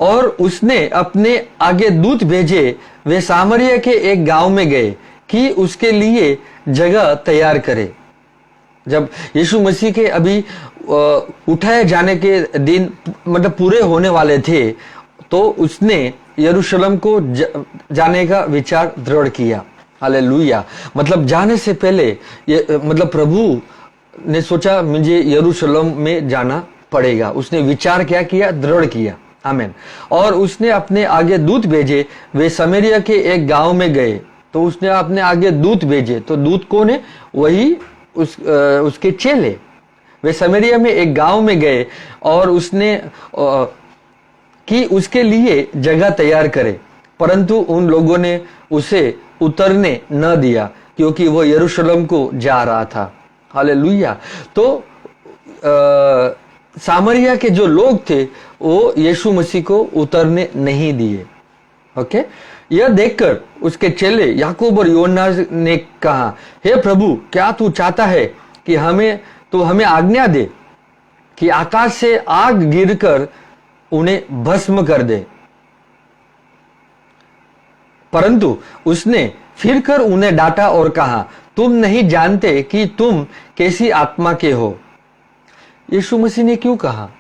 और उसने अपने आगे दूत भेजे, वे सामरिया के एक गांव में गए कि उसके लिए जगह तैयार करे। जब यीशु मसीह के अभी उठाए जाने के दिन मतलब पूरे होने वाले थे, तो उसने यरूशलेम को जाने का विचार दृढ़ किया। हालेलुया। मतलब जाने से पहले मतलब प्रभु ने सोचा मुझे यरूशलेम में जाना पड़ेगा। उसने विचार क्या किया? दृढ़ किया। आमीन। और उसने अपने आगे दूत भेजे, वे सामरिया के एक गांव में गए। तो उसने अपने आगे दूत भेजे, तो दूत कौन है? वही उसके चेले। वे सामरिया में एक गांव में गए और उसने कि उसके लिए जगह तैयार करे, परंतु उन लोगों ने उसे उतरने न दिया क्योंकि वो यरूशलेम को जा रहा था। हालेलुया। तो सामरिया के जो लोग थे वो यीशु मसीह को उतरने नहीं दिए। ओके। यह देखकर उसके चेले याकूब और यूहन्ना ने कहा, हे प्रभु, क्या तू चाहता है कि हमें आज्ञा दे कि आकाश से आग गिरकर उन्हें भस्म कर दे। परंतु उसने फिर कर उन्हें डांटा और कहा, तुम नहीं जानते कि तुम कैसी आत्मा के हो। यीशु मसीह ने क्यों कहा?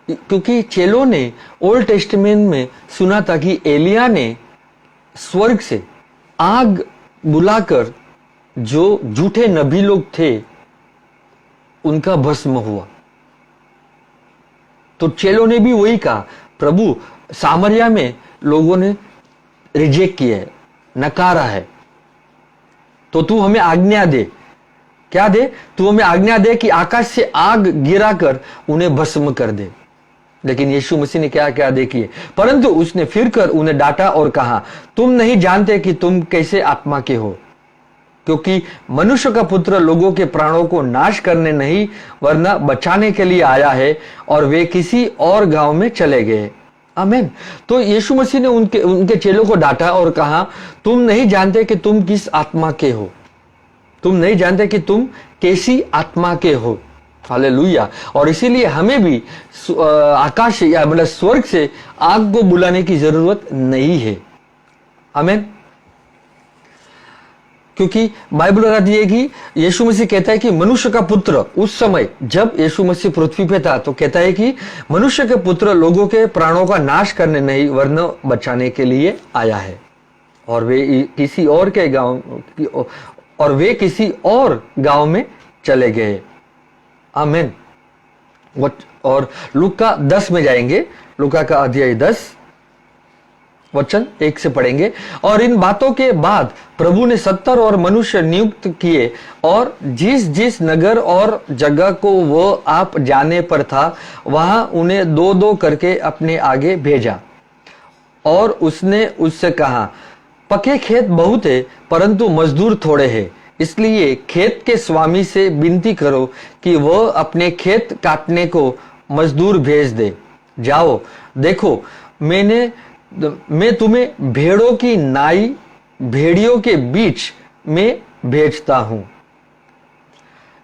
क्योंकि चेलों ने ओल्ड टेस्टामेंट में सुना था कि एलिया ने स्वर्ग से आग बुलाकर जो झूठे नबी लोग थे उनका भस्म हुआ। तो चेलों ने भी वही कहा, प्रभु सामरिया में लोगों ने रिजेक्ट किया है, नकारा है, तो तू हमें आज्ञा दे। क्या दे? तू हमें आज्ञा दे कि आकाश से आग गिराकर उन्हें भस्म कर दे। लेकिन यीशु मसीह ने क्या क्या देखिए, परंतु उसने फिर कर उन्हें डांटा और कहा, तुम नहीं जानते कि तुम कैसे आत्मा के हो, क्योंकि मनुष्य का पुत्र लोगों के प्राणों को नाश करने नहीं वरना बचाने के लिए आया है। और वे किसी और गांव में चले गए। आमीन। तो यीशु मसीह ने उनके चेलों को डांटा और कहा, तुम नहीं जानते कि तुम किस आत्मा के हो, तुम नहीं जानते कि तुम कैसी आत्मा के हो। हालेलुया। और इसीलिए हमें भी आकाश से या मतलब स्वर्ग से आग को बुलाने की जरूरत नहीं है। आमीन। क्योंकि बाइबल बताती है कि यीशु मसीह कहता है कि मनुष्य का पुत्र, उस समय जब यीशु मसीह पृथ्वी पे था तो कहता है कि मनुष्य के पुत्र लोगों के प्राणों का नाश करने नहीं वरना बचाने के लिए आया है। और वे किसी और गांव में चले गए। आमीन। और लूका 10 में जाएंगे, लूका का अध्याय 10 वचन 1 से पढ़ेंगे। और इन बातों के बाद प्रभु ने 70 और मनुष्य नियुक्त किए और जिस जिस नगर और जगह को वो आप जाने पर था वहां उन्हें 2-2 करके अपने आगे भेजा। और उसने उससे कहा, पके खेत बहुत है परंतु मजदूर थोड़े हैं, इसलिए खेत के स्वामी से विनती करो कि वह अपने खेत काटने को मजदूर भेज दे। जाओ, देखो मैं तुम्हें भेड़ों की नाई भेड़ियों के बीच में भेजता हूं।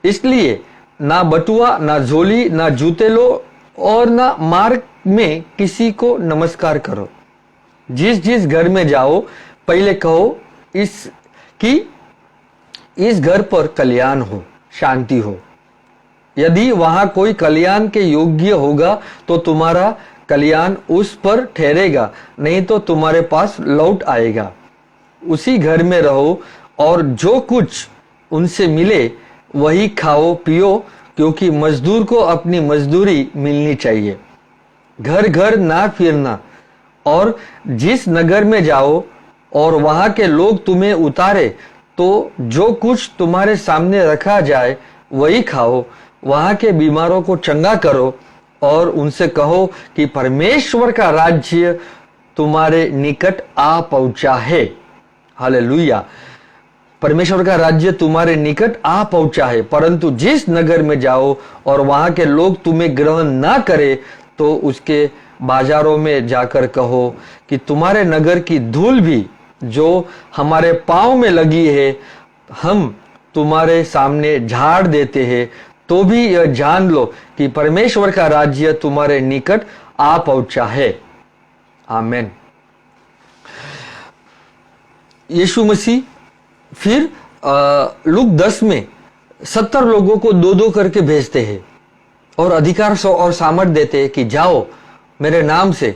इसलिए ना बटुआ, ना झोली, ना जूते लो और ना मार्ग में किसी को नमस्कार करो। जिस जिस घर में जाओ पहले कहो इस घर पर कल्याण हो, शांति हो। यदि वहां कोई कल्याण के योग्य होगा तो तुम्हारा कल्याण उस पर ठहरेगा, नहीं तो तुम्हारे पास लौट आएगा। उसी घर में रहो और जो कुछ उनसे मिले वही खाओ पियो, क्योंकि मजदूर को अपनी मजदूरी मिलनी चाहिए। घर घर ना फिरना, और जिस नगर में जाओ और वहां के लोग तुम्हें उतारे तो जो कुछ तुम्हारे सामने रखा जाए वही खाओ। वहां के बीमारों को चंगा करो और उनसे कहो कि परमेश्वर का राज्य तुम्हारे निकट आ पहुंचा है। हालेलुया। परमेश्वर का राज्य तुम्हारे निकट आ पहुंचा है। परंतु जिस नगर में जाओ और वहां के लोग तुम्हें ग्रहण ना करे तो उसके बाजारों में जाकर कहो कि तुम्हारे नगर की धूल भी जो हमारे पांव में लगी है हम तुम्हारे सामने झाड़ देते हैं, तो भी यह जान लो कि परमेश्वर का राज्य तुम्हारे निकट आ पहुंचा है। आमीन। यीशु मसीह फिर लूक 10 में 70 लोगों को 2-2 करके भेजते हैं और अधिकार और सामर्थ देते हैं कि जाओ मेरे नाम से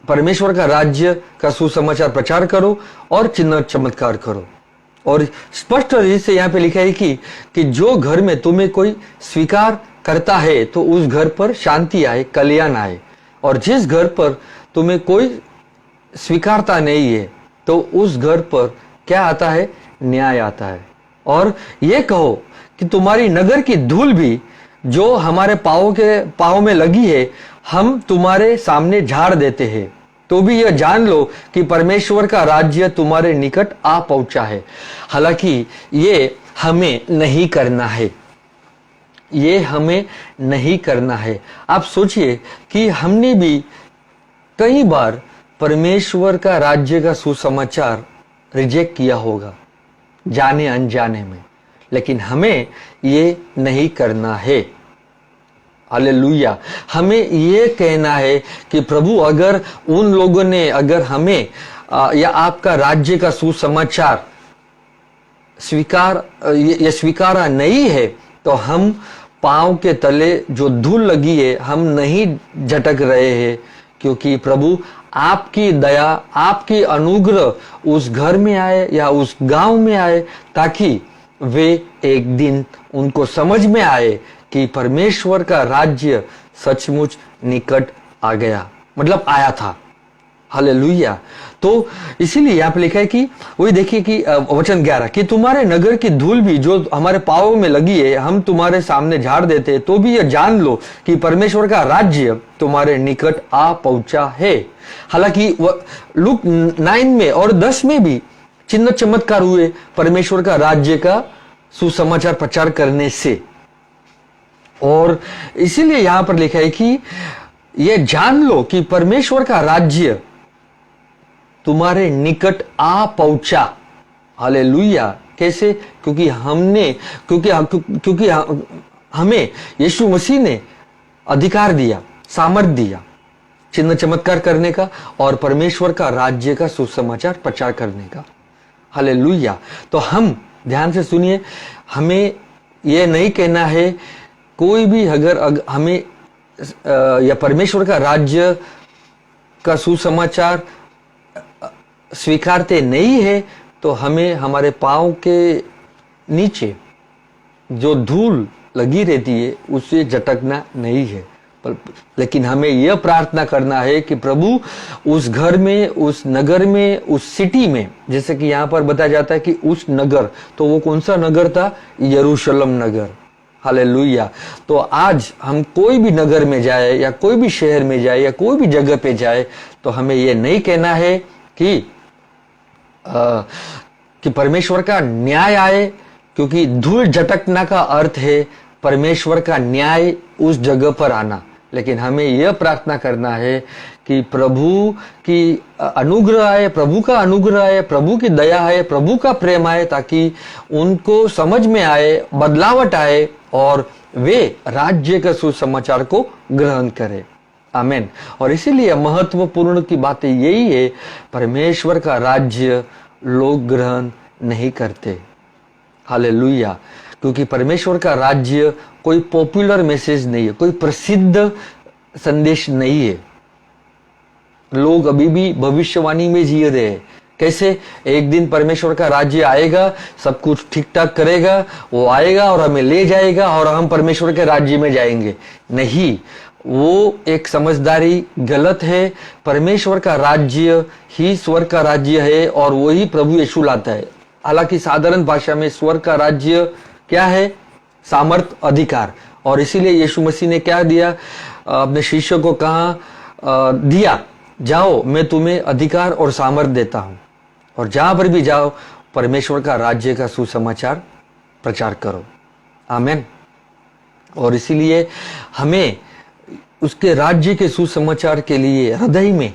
परमेश्वर का राज्य का सुसमाचार प्रचार करो और चिन्ह चमत्कार करो। और स्पष्ट रूप से यहाँ पे लिखा है कि जो घर में तुम्हें कोई स्वीकार करता है तो उस घर पर शांति आए, कल्याण आए, और जिस घर पर तुम्हें कोई स्वीकारता नहीं है तो उस घर पर क्या आता है? न्याय आता है। और ये कहो कि तुम्हारी नगर की धूल भी जो हमारे पाँव में लगी है हम तुम्हारे सामने झाड़ देते हैं, तो भी यह जान लो कि परमेश्वर का राज्य तुम्हारे निकट आ पहुंचा है। हालांकि ये हमें नहीं करना है, ये हमें नहीं करना है। आप सोचिए कि हमने भी कई बार परमेश्वर का राज्य का सुसमाचार रिजेक्ट किया होगा जाने अनजाने में, लेकिन हमें ये नहीं करना है। हालेलुया। हमें ये कहना है कि प्रभु अगर उन लोगों ने अगर हमें या आपका राज्य का सुसमाचार स्वीकारा नहीं है तो हम पांव के तले जो धूल लगी है हम नहीं झटक रहे हैं, क्योंकि प्रभु आपकी दया आपकी अनुग्रह उस घर में आए या उस गांव में आए, ताकि वे एक दिन उनको समझ में आए कि परमेश्वर का राज्य सचमुच निकट आ गया, मतलब आया था। हालेलुया। तो इसीलिए यहाँ पे लिखा है कि वही देखिए कि वचन 11 कि तुम्हारे नगर की धूल भी जो हमारे पाँवों में लगी है हम तुम्हारे सामने झाड़ देते हैं, तो भी यह जान लो कि परमेश्वर का राज्य तुम्हारे निकट आ पहुंचा है। हालांकि लूक 9 में और 10 में भी चिन्ह चमत्कार हुए परमेश्वर का राज्य का सुसमाचार प्रचार करने से। और इसीलिए यहां पर लिखा है कि यह जान लो कि परमेश्वर का राज्य तुम्हारे निकट आ पहुंचा। हालेलुया। कैसे? क्योंकि हमें यीशु मसीह ने अधिकार दिया, सामर्थ दिया चिन्ह चमत्कार करने का और परमेश्वर का राज्य का सुसमाचार प्रचार करने का। हालेलुया। तो हम ध्यान से सुनिए, हमें यह नहीं कहना है कोई भी अगर हमें या परमेश्वर का राज्य का सुसमाचार स्वीकारते नहीं है तो हमें हमारे पाँव के नीचे जो धूल लगी रहती है उससे झटकना नहीं है, लेकिन हमें यह प्रार्थना करना है कि प्रभु उस घर में, उस नगर में, उस सिटी में, जैसे कि यहाँ पर बताया जाता है कि उस नगर, तो वो कौन सा नगर था? यरूशलेम नगर। हालेलुया। तो आज हम कोई भी नगर में जाए या कोई भी शहर में जाए या कोई भी जगह पे जाए तो हमें यह नहीं कहना है कि परमेश्वर का न्याय आए, क्योंकि धूल झटकना का अर्थ है परमेश्वर का न्याय उस जगह पर आना। लेकिन हमें यह प्रार्थना करना है कि प्रभु की अनुग्रह आए, प्रभु का अनुग्रह आए, प्रभु की दया आए, प्रभु का प्रेम आए, ताकि उनको समझ में आए, बदलावट आए और वे राज्य के सुसमाचार को ग्रहण करें। आमेन। और इसीलिए महत्वपूर्ण की बात यही है, परमेश्वर का राज्य लोग ग्रहण नहीं करते। हालेलुया। क्योंकि परमेश्वर का राज्य कोई पॉपुलर मैसेज नहीं है, कोई प्रसिद्ध संदेश नहीं है। लोग अभी भी भविष्यवाणी में जी रहे हैं। कैसे? एक दिन परमेश्वर का राज्य आएगा, सब कुछ ठीक ठाक करेगा, वो आएगा और हमें ले जाएगा और हम परमेश्वर के राज्य में जाएंगे। नहीं, वो एक समझदारी गलत है। परमेश्वर का राज्य ही स्वर्ग का राज्य है और वही प्रभु यीशु लाता है। हालांकि साधारण भाषा में स्वर्ग का राज्य क्या है? सामर्थ, अधिकार। और इसीलिए यीशु मसीह ने क्या दिया? अपने शिष्यों को कहा दिया, जाओ मैं तुम्हें अधिकार और सामर्थ देता हूं और जहां पर भी जाओ परमेश्वर का राज्य का सुसमाचार प्रचार करो। आमेन। और इसीलिए हमें उसके राज्य के सुसमाचार के लिए हृदय में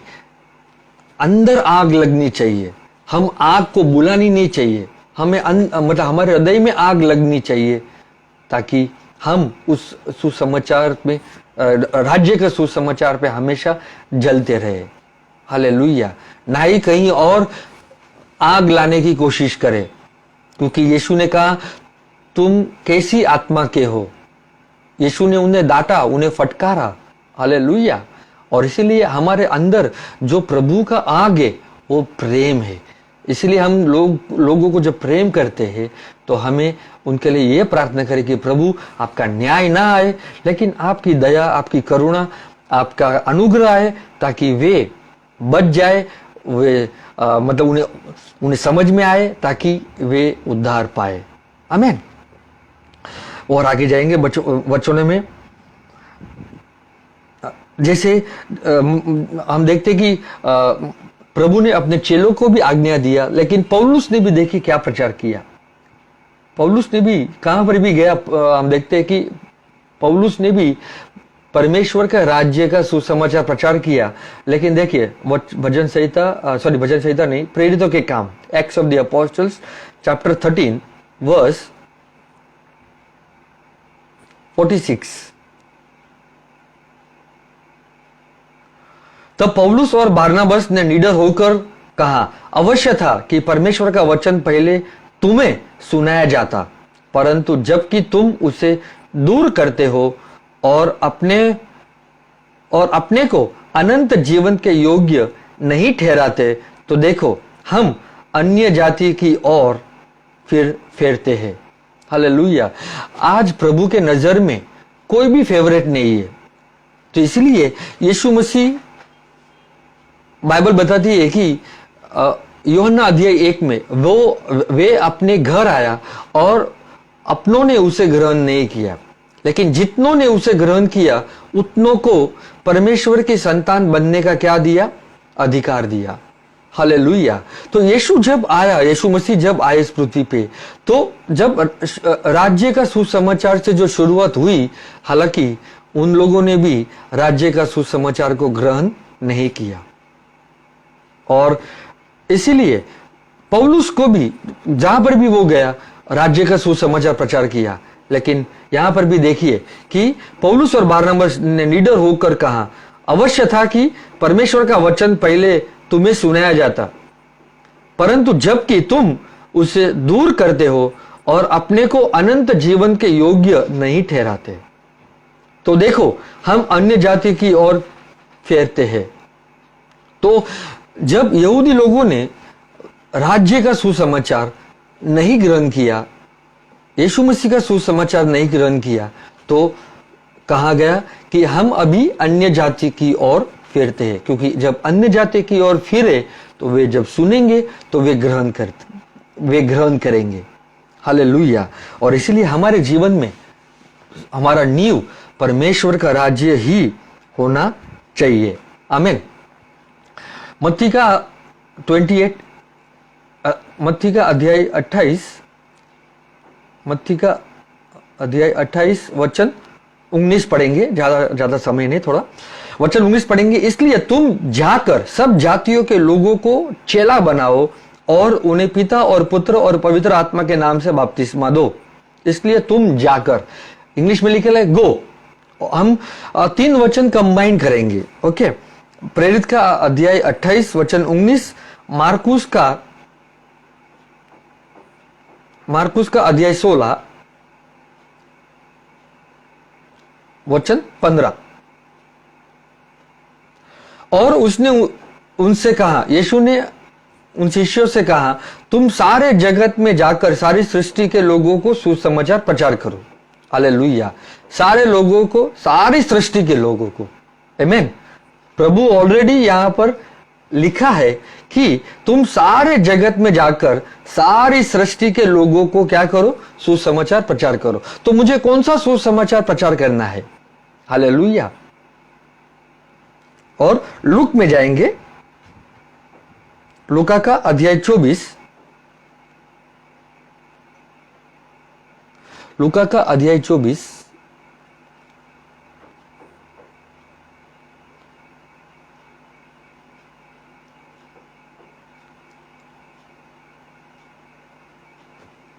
अंदर आग लगनी चाहिए। हम आग को बुलानी नहीं चाहिए, हमें मतलब हमारे हृदय में आग लगनी चाहिए ताकि हम उस सुसमाचार में, राज्य के सुसमाचार पे हमेशा जलते रहे। हालेलुया। ना ही कहीं और आग लाने की कोशिश करें, क्योंकि यीशु ने कहा तुम कैसी आत्मा के हो। यीशु ने उन्हें डांटा, उन्हें फटकारा। हालेलुया। और इसीलिए हमारे अंदर जो प्रभु का आग है वो प्रेम है। इसलिए हम लोगों को जब प्रेम करते हैं तो हमें उनके लिए ये प्रार्थना करें कि प्रभु आपका न्याय ना आए, लेकिन आपकी दया, आपकी करुणा, आपका अनुग्रह आए ताकि वे बच जाए, वे मतलब उन्हें समझ में आए ताकि वे उद्धार पाए। आमीन। और आगे जाएंगे वचनों में। जैसे हम देखते कि प्रभु ने अपने चेलों को भी आज्ञा दिया, लेकिन पौलुस ने भी देखिए क्या प्रचार किया। पौलुस ने भी कहां पर भी गया, हम देखते हैं कि पौलुस ने भी परमेश्वर का राज्य का सुसमाचार प्रचार किया। लेकिन देखिए भजन संहिता नहीं, प्रेरितों के काम, Acts of the Apostles chapter 13 verse 46। तब पौलुस और बारनाबस ने निडर होकर कहा, अवश्य था कि परमेश्वर का वचन पहले तुम्हें सुनाया जाता, परंतु जबकि तुम उसे दूर करते हो और अपने को अनंत जीवन के योग्य नहीं ठहराते, तो देखो हम अन्य जाति की ओर फिर फेरते हैं। हालेलुया। आज प्रभु के नजर में कोई भी फेवरेट नहीं है। तो इसलिए यीशु मसीह, बाइबल बताती है कि यूहन्ना अध्याय 1 में वे अपने घर आया और अपनों ने उसे ग्रहण नहीं किया, लेकिन जितनों ने उसे ग्रहण किया उतनों को परमेश्वर की संतान बनने का क्या दिया? अधिकार दिया। हालेलुया। तो यीशु मसीह जब आए इस पृथ्वी पे, तो जब राज्य का सुसमाचार से जो शुरुआत हुई, हालांकि उन लोगों ने भी राज्य का सुसमाचार को ग्रहण नहीं किया। और इसीलिए पौलुस को भी जहां पर भी वो गया राज्य का सुसमाचार प्रचार किया। लेकिन यहां पर भी देखिए कि पौलुस और बारनबास ने निडर होकर कहा, अवश्य था कि परमेश्वर का वचन पहले तुम्हें सुनाया जाता, परंतु जबकि तुम उसे दूर करते हो और अपने को अनंत जीवन के योग्य नहीं ठहराते, तो देखो हम अन्य जाति की ओर फेरते हैं। तो जब यहूदी लोगों ने राज्य का सुसमाचार नहीं ग्रहण किया, यीशु मसीह का सुसमाचार नहीं ग्रहण किया, तो कहा गया कि हम अभी अन्य जाति की ओर फेरते हैं, क्योंकि जब अन्य जाति की ओर फिरे तो वे जब सुनेंगे तो वे ग्रहण करेंगे। हालेलुया। और इसलिए हमारे जीवन में हमारा नींव परमेश्वर का राज्य ही होना चाहिए। आमीन। मत्ती का अध्याय 28 वचन 19 पढ़ेंगे, ज्यादा समय नहीं, थोड़ा वचन 19 पढ़ेंगे। इसलिए तुम जाकर सब जातियों के लोगों को चेला बनाओ और उन्हें पिता और पुत्र और पवित्र आत्मा के नाम से बपतिस्मा दो। इसलिए तुम जाकर, इंग्लिश में लिखे है गो, हम 3 वचन कंबाइन करेंगे। ओके, प्रेरित का अध्याय 28 वचन 19, मार्कुस का अध्याय 16 वचन 15। और उसने उनसे कहा, यीशु ने उन शिष्यों से कहा, तुम सारे जगत में जाकर सारी सृष्टि के लोगों को सुसमाचार प्रचार करो। हालेलुया, सारे लोगों को, सारी सृष्टि के लोगों को। आमीन। प्रभु ऑलरेडी यहां पर लिखा है कि तुम सारे जगत में जाकर सारी सृष्टि के लोगों को क्या करो? सुसमाचार प्रचार करो। तो मुझे कौन सा सुसमाचार प्रचार करना है? हालेलुया। और लूक में जाएंगे, लूका का अध्याय 24, लूका का अध्याय 24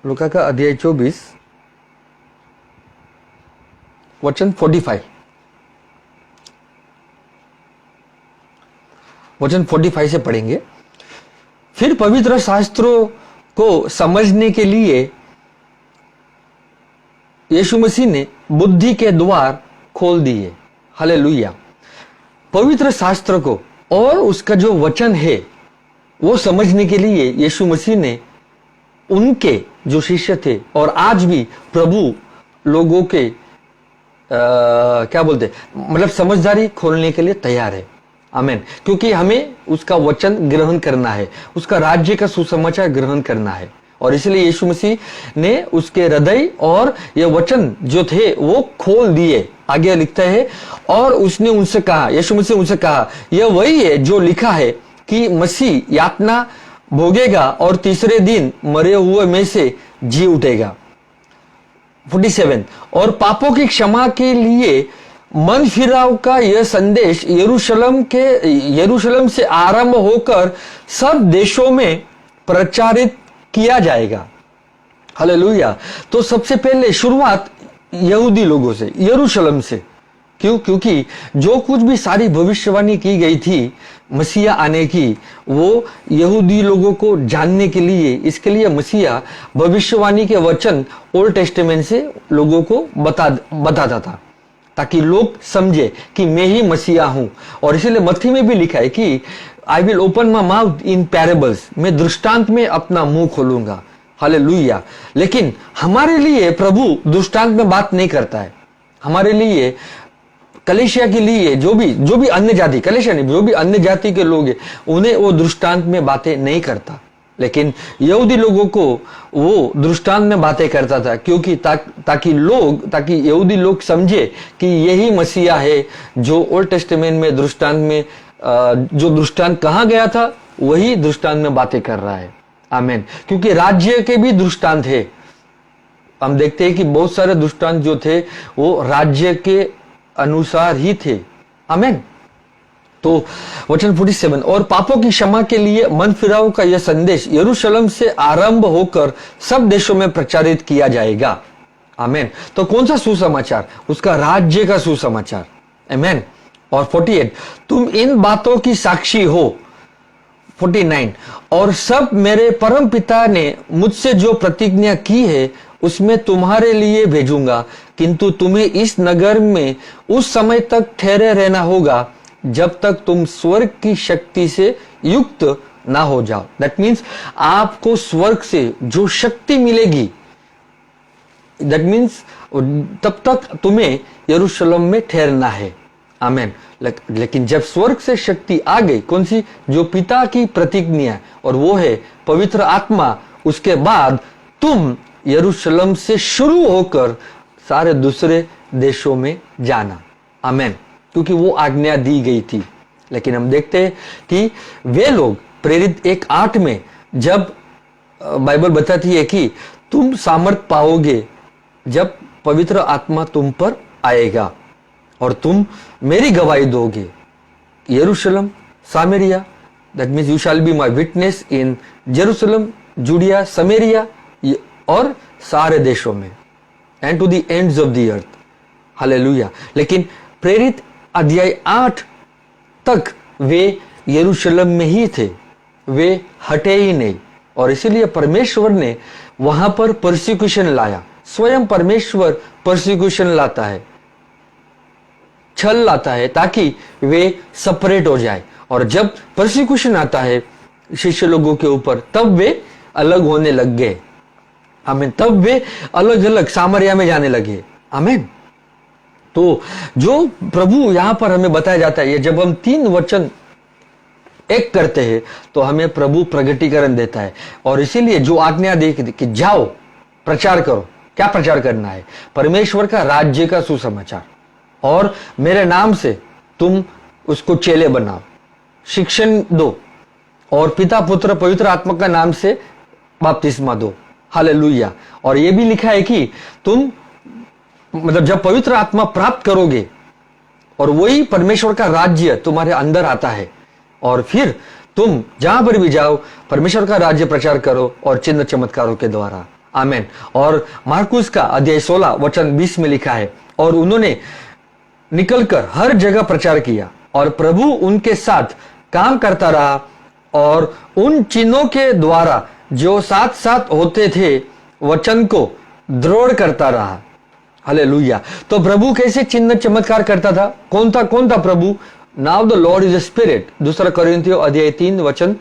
लूका का अध्याय 24 वचन 45, वचन 45 से पढ़ेंगे। फिर पवित्र शास्त्रों को समझने के लिए यीशु मसीह ने बुद्धि के द्वार खोल दिए। हालेलुया। पवित्र शास्त्र को और उसका जो वचन है वो समझने के लिए यीशु मसीह ने उनके जो शिष्य थे, और आज भी प्रभु लोगों के क्या बोलते, मतलब समझदारी खोलने के लिए तैयार है। आमीन। क्योंकि हमें उसका वचन ग्रहण करना है, उसका राज्य का सुसमाचार ग्रहण करना है, और इसलिए यीशु मसीह ने उसके हृदय और ये वचन जो थे वो खोल दिए। आगे लिखता है, और उसने उनसे कहा, यीशु मसीह उनसे कहा, यह वही है जो लिखा है कि मसीह यातना भोगेगा और तीसरे दिन मरे हुए में से जी उठेगा। 47, और पापों की क्षमा के लिए मन फिराव का यह संदेश यरूशलेम से आरंभ होकर सब देशों में प्रचारित किया जाएगा। हालेलुया। तो सबसे पहले शुरुआत यहूदी लोगों से, यरूशलेम से। क्यों? क्योंकि जो कुछ भी सारी भविष्यवाणी की गई थी मसीहा आने की, वो यहूदी लोगों को जानने के लिए, इसके लिए मसीहा भविष्यवाणी के वचन ओल्ड टेस्टामेंट से लोगों को बताता था, ताकि लोग समझे कि मैं ही मसीहा हूं। और इसीलिए मत्ती में भी लिखा है कि I will open my mouth in parables, मैं दृष्टांत में अपना मुंह खोलूंगा। हालेलुया। लेकिन हमारे लिए प्रभु दृष्टांत में बात नहीं करता है। हमारे लिए, कलीसिया के लिए, जो भी अन्य जाति, कलीसिया नहीं, जो भी अन्य जाति के लोग हैं, उन्हें वो दृष्टांत में बातें नहीं करता। लेकिन यहूदी लोगों को वो दृष्टांत में बातें करता था, क्योंकि ताकि यहूदी लोग समझे कि यही मसीहा है जो ओल्ड टेस्टामेंट में दृष्टांत में जो दृष्टांत कहा गया था वही दृष्टांत में बातें कर रहा है। आमीन। क्योंकि राज्य के भी दृष्टांत है। हम देखते हैं कि बहुत सारे दृष्टांत जो थे वो राज्य के अनुसार ही थे। आमीन। तो वचन 47, और पापों की क्षमा के लिए मन फिराव का यह संदेश यरूशलेम से आरंभ होकर सब देशों में प्रचारित किया जाएगा। आमीन। तो कौन सा सुसमाचार? उसका राज्य का सुसमाचार। आमीन। और 48, तुम इन बातों की साक्षी हो। 49, और सब मेरे परम पिता ने मुझसे जो प्रतिज्ञा की है उसमें तुम्हारे लिए भेजूंगा, किंतु तुम्हें इस नगर में उस समय तक ठहरे रहना होगा जब तक तुम स्वर्ग की शक्ति से युक्त ना हो जाओ। दैट मीन्स आपको स्वर्ग से जो शक्ति मिलेगी, दैट मीन्स तब तक तुम्हें यरूशलेम में ठहरना है। आमीन। लेकिन जब स्वर्ग से शक्ति आ गई, कौन सी? जो पिता की प्रतिज्ञा, और वो है पवित्र आत्मा, उसके बाद तुम यरूशलेम से शुरू होकर सारे दूसरे देशों में जाना। आमीन। क्योंकि वो आज्ञा दी गई थी। लेकिन हम देखते हैं कि वे लोग प्रेरित 1:8 में जब बाइबल बताती है कि तुम सामर्थ पाओगे जब पवित्र आत्मा तुम पर आएगा और तुम मेरी गवाही दोगे, यरूशलेम, सामेरिया, that means you shall be my witness in Jerusalem, Judea, Samaria और सारे देशों में, and to the ends of the earth. Hallelujah. लेकिन प्रेरित अध्याय 8 तक वे यरूशलेम में ही थे, वे हटे ही नहीं। और इसीलिए परमेश्वर ने वहां पर परसिक्यूशन लाया। स्वयं परमेश्वर परसिक्यूशन लाता है, छल लाता है, ताकि वे सेपरेट हो जाए। और जब परसिक्यूशन आता है शिष्य लोगों के ऊपर, तब वे अलग होने लग गए। आमीन। तब वे अलग अलग सामरिया में जाने लगे। आमीन। तो जो प्रभु यहां पर हमें बताया जाता है, ये जब हम 3 वचन एक करते हैं तो हमें प्रभु प्रगटीकरण देता है। और इसीलिए जो आज्ञा दे कि जाओ प्रचार करो, क्या प्रचार करना है? परमेश्वर का राज्य का सुसमाचार। और मेरे नाम से तुम उसको चेले बनाओ, शिक्षण दो, और पिता पुत्र पवित्र आत्मा का नाम से बपतिस्मा दो। हालेलुया। और ये भी लिखा है कि तुम मतलब जब पवित्र आत्मा प्राप्त करोगे और वही परमेश्वर का राज्य तुम्हारे अंदर आता है, और फिर तुम जहां पर भी जाओ परमेश्वर का राज्य प्रचार करो और चिन्ह चमत्कारों के द्वारा। आमेन। और मार्कुस का अध्याय 16 वचन 20 में लिखा है, और उन्होंने निकलकर हर जगह प्रचार किया और प्रभु उनके साथ काम करता रहा, और उन चिन्हों के द्वारा जो साथ साथ होते थे वचन को दृढ़ करता रहा। हालेलुया। तो प्रभु कैसे चिन्ह चमत्कार करता था? कौन था प्रभु? Now the Lord is a spirit. 2 कोरिन्थियों अध्याय 3 वचन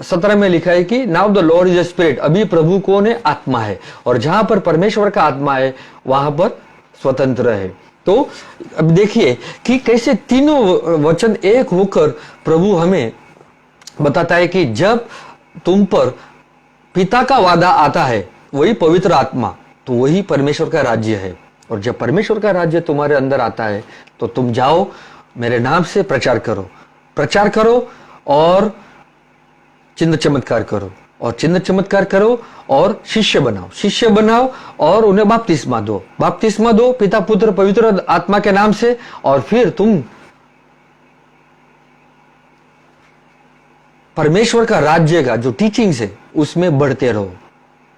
17 में लिखा है कि now the Lord is a spirit. अभी प्रभु कौन है? आत्मा है। और जहां पर परमेश्वर का आत्मा है वहां पर स्वतंत्र है। तो अब देखिए कि कैसे तीनों वचन एक होकर प्रभु हमें बताता है कि जब तुम पर पिता का वादा आता है, वही पवित्र आत्मा, तो वही परमेश्वर का राज्य है। और जब परमेश्वर का राज्य तुम्हारे अंदर आता है तो तुम जाओ मेरे नाम से प्रचार करो और चिन्ह चमत्कार करो, और चिन्ह चमत्कार करो और शिष्य बनाओ और उन्हें बपतिस्मा दो पिता पुत्र पवित्र आत्मा के नाम से। और फिर तुम परमेश्वर का राज्य का जो टीचिंग्स है उसमें बढ़ते रहो,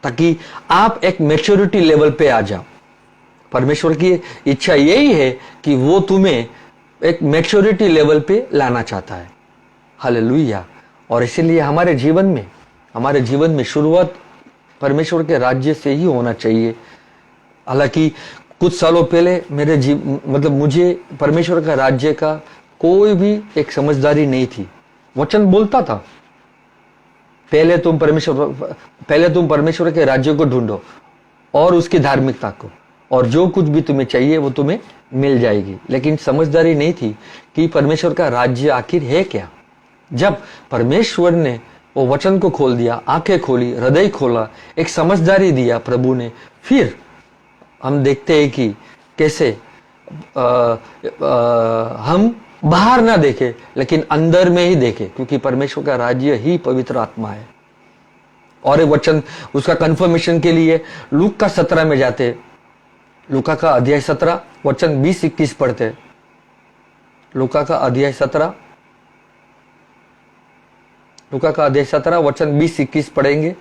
ताकि आप एक मैच्योरिटी लेवल पे आ जाओ। परमेश्वर की इच्छा यही है कि वो तुम्हें एक मैच्योरिटी लेवल पे लाना चाहता है। हालेलुया। और इसीलिए हमारे जीवन में शुरुआत परमेश्वर के राज्य से ही होना चाहिए। हालांकि कुछ सालों पहले मुझे परमेश्वर का राज्य का कोई भी एक समझदारी नहीं थी। वचन बोलता था पहले तुम परमेश्वर के राज्य को ढूंढो और उसकी धार्मिकता को, और जो कुछ भी तुम्हें चाहिए वो तुम्हें मिल जाएगी। लेकिन समझदारी नहीं थी कि परमेश्वर का राज्य आखिर है क्या। जब परमेश्वर ने वो वचन को खोल दिया, आंखें खोली, हृदय खोला, एक समझदारी दिया प्रभु ने, फिर हम देखते हैं कि कैसे हम बाहर ना देखे लेकिन अंदर में ही देखे, क्योंकि परमेश्वर का राज्य ही पवित्र आत्मा है। और एक वचन उसका कंफर्मेशन के लिए लूका का 17 में जाते, लूका का अध्याय 17 वचन 20-21 पढ़ते। लूका का अध्याय 17 वचन 20-21 पढ़ेंगे।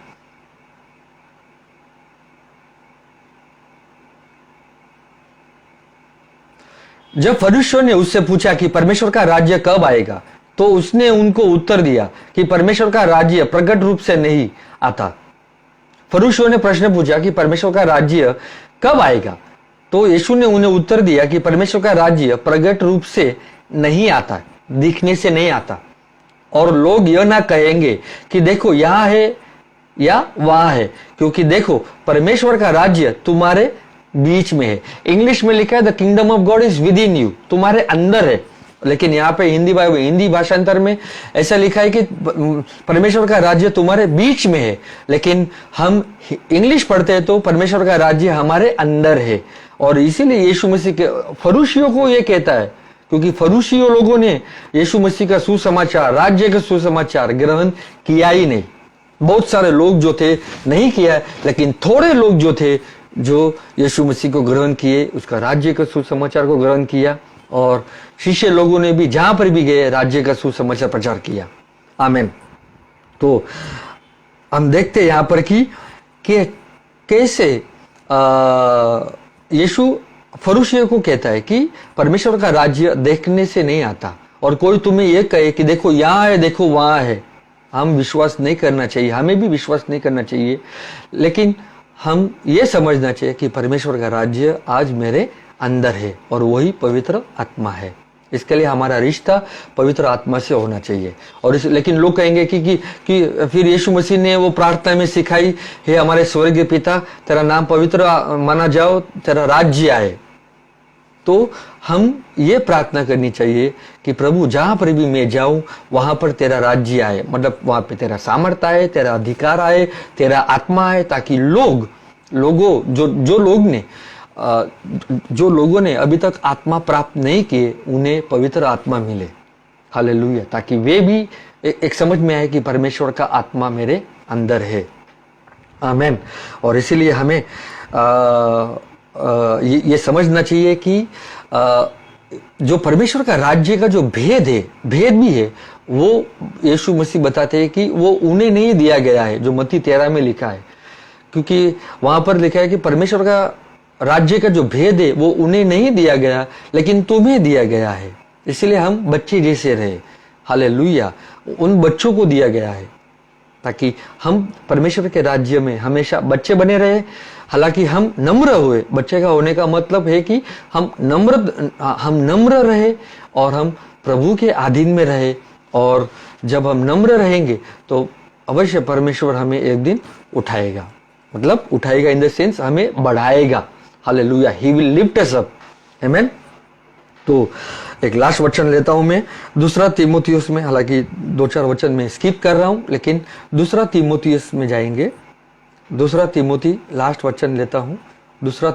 जब फरीसियों ने उससे पूछा कि परमेश्वर का राज्य कब आएगा, तो उसने उनको उत्तर दिया कि परमेश्वर का राज्य प्रकट रूप से नहीं आता। फरीसियों ने प्रश्न पूछा कि परमेश्वर का राज्य कब आएगा, तो यीशु ने उन्हें उत्तर दिया कि परमेश्वर का राज्य प्रकट रूप से नहीं आता, दिखने से नहीं आता। और लोग यह ना कहेंगे कि देखो यहां है या वहां है, क्योंकि देखो परमेश्वर का राज्य तुम्हारे बीच में है। इंग्लिश में लिखा है the kingdom of God is with in you, तुम्हारे अंदर है। लेकिन यहाँ पे हिंदी भाषांतर में ऐसा लिखा है कि परमेश्वर का राज्य तुम्हारे बीच में है। लेकिन हम इंग्लिश पढ़ते हैं तो परमेश्वर का राज्य हमारे अंदर है। और इसीलिए यीशु मसीह के फरीसियों को यह कहता है, क्योंकि फरीसियों लोगों ने यीशु मसीह का सुसमाचार, राज्य का सुसमाचार ग्रहण किया ही नहीं। बहुत सारे लोग जो थे नहीं किया, लेकिन थोड़े लोग जो थे जो यीशु मसीह को ग्रहण किए, उसका राज्य का सुसमाचार को ग्रहण किया। और शिष्य लोगों ने भी जहां पर भी गए राज्य का सुसमाचार प्रचार किया। आमीन। तो हम देखते हैं यहां पर कि कैसे यीशु फरीसियों को कहता है कि परमेश्वर का राज्य देखने से नहीं आता, और कोई तुम्हें यह कहे कि देखो यहाँ है, देखो वहां है, हम विश्वास नहीं करना चाहिए, हमें भी विश्वास नहीं करना चाहिए। लेकिन हम ये समझना चाहिए कि परमेश्वर का राज्य आज मेरे अंदर है और वही पवित्र आत्मा है। इसके लिए हमारा रिश्ता पवित्र आत्मा से होना चाहिए। और लेकिन लोग कहेंगे कि फिर यीशु मसीह ने वो प्रार्थना में सिखाई, हे हमारे स्वर्गीय पिता, तेरा नाम पवित्र माना जाओ, तेरा राज्य आए। तो हम ये प्रार्थना करनी चाहिए कि प्रभु जहां पर भी मैं जाऊं वहां पर तेरा राज्य आए, मतलब वहां पे तेरा सामर्थ्य आए, तेरा अधिकार आए, तेरा आत्मा आए, ताकि जो लोगों ने अभी तक आत्मा प्राप्त नहीं किए उन्हें पवित्र आत्मा मिले। हालेलुया। ताकि वे भी एक समझ में आए कि परमेश्वर का आत्मा मेरे अंदर है। आमीन। और इसीलिए हमें ये समझना चाहिए कि जो परमेश्वर का राज्य का जो भेद भी है, वो यीशु मसीह बताते हैं कि वो उन्हें नहीं दिया गया है, जो मत्ती 13 में लिखा है। क्योंकि वहां पर लिखा है कि परमेश्वर का राज्य का जो भेद है वो उन्हें नहीं दिया गया, लेकिन तुम्हें दिया गया है। इसलिए हम बच्चे जैसे रहे। हालेलुया। उन बच्चों को दिया गया है ताकि हम परमेश्वर के राज्य में हमेशा बच्चे बने रहे। हालांकि हम नम्र हुए। बच्चे का होने का मतलब है कि हम नम्र रहे और हम प्रभु के अधीन में रहे। और जब हम नम्र रहेंगे तो अवश्य परमेश्वर हमें एक दिन उठाएगा, मतलब उठाएगा इन द सेंस हमें बढ़ाएगा। Hallelujah. He will lift us up. आमीन। तो एक लास्ट वचन लेता हूं मैं दूसरा तीमुथियुस में, हालांकि 2-4 वचन में स्किप कर रहा हूं, लेकिन दूसरा तीमुथियुस में जाएंगे। दूसरा तीमुथी, लास्ट वचन लेता हूं, दूसरा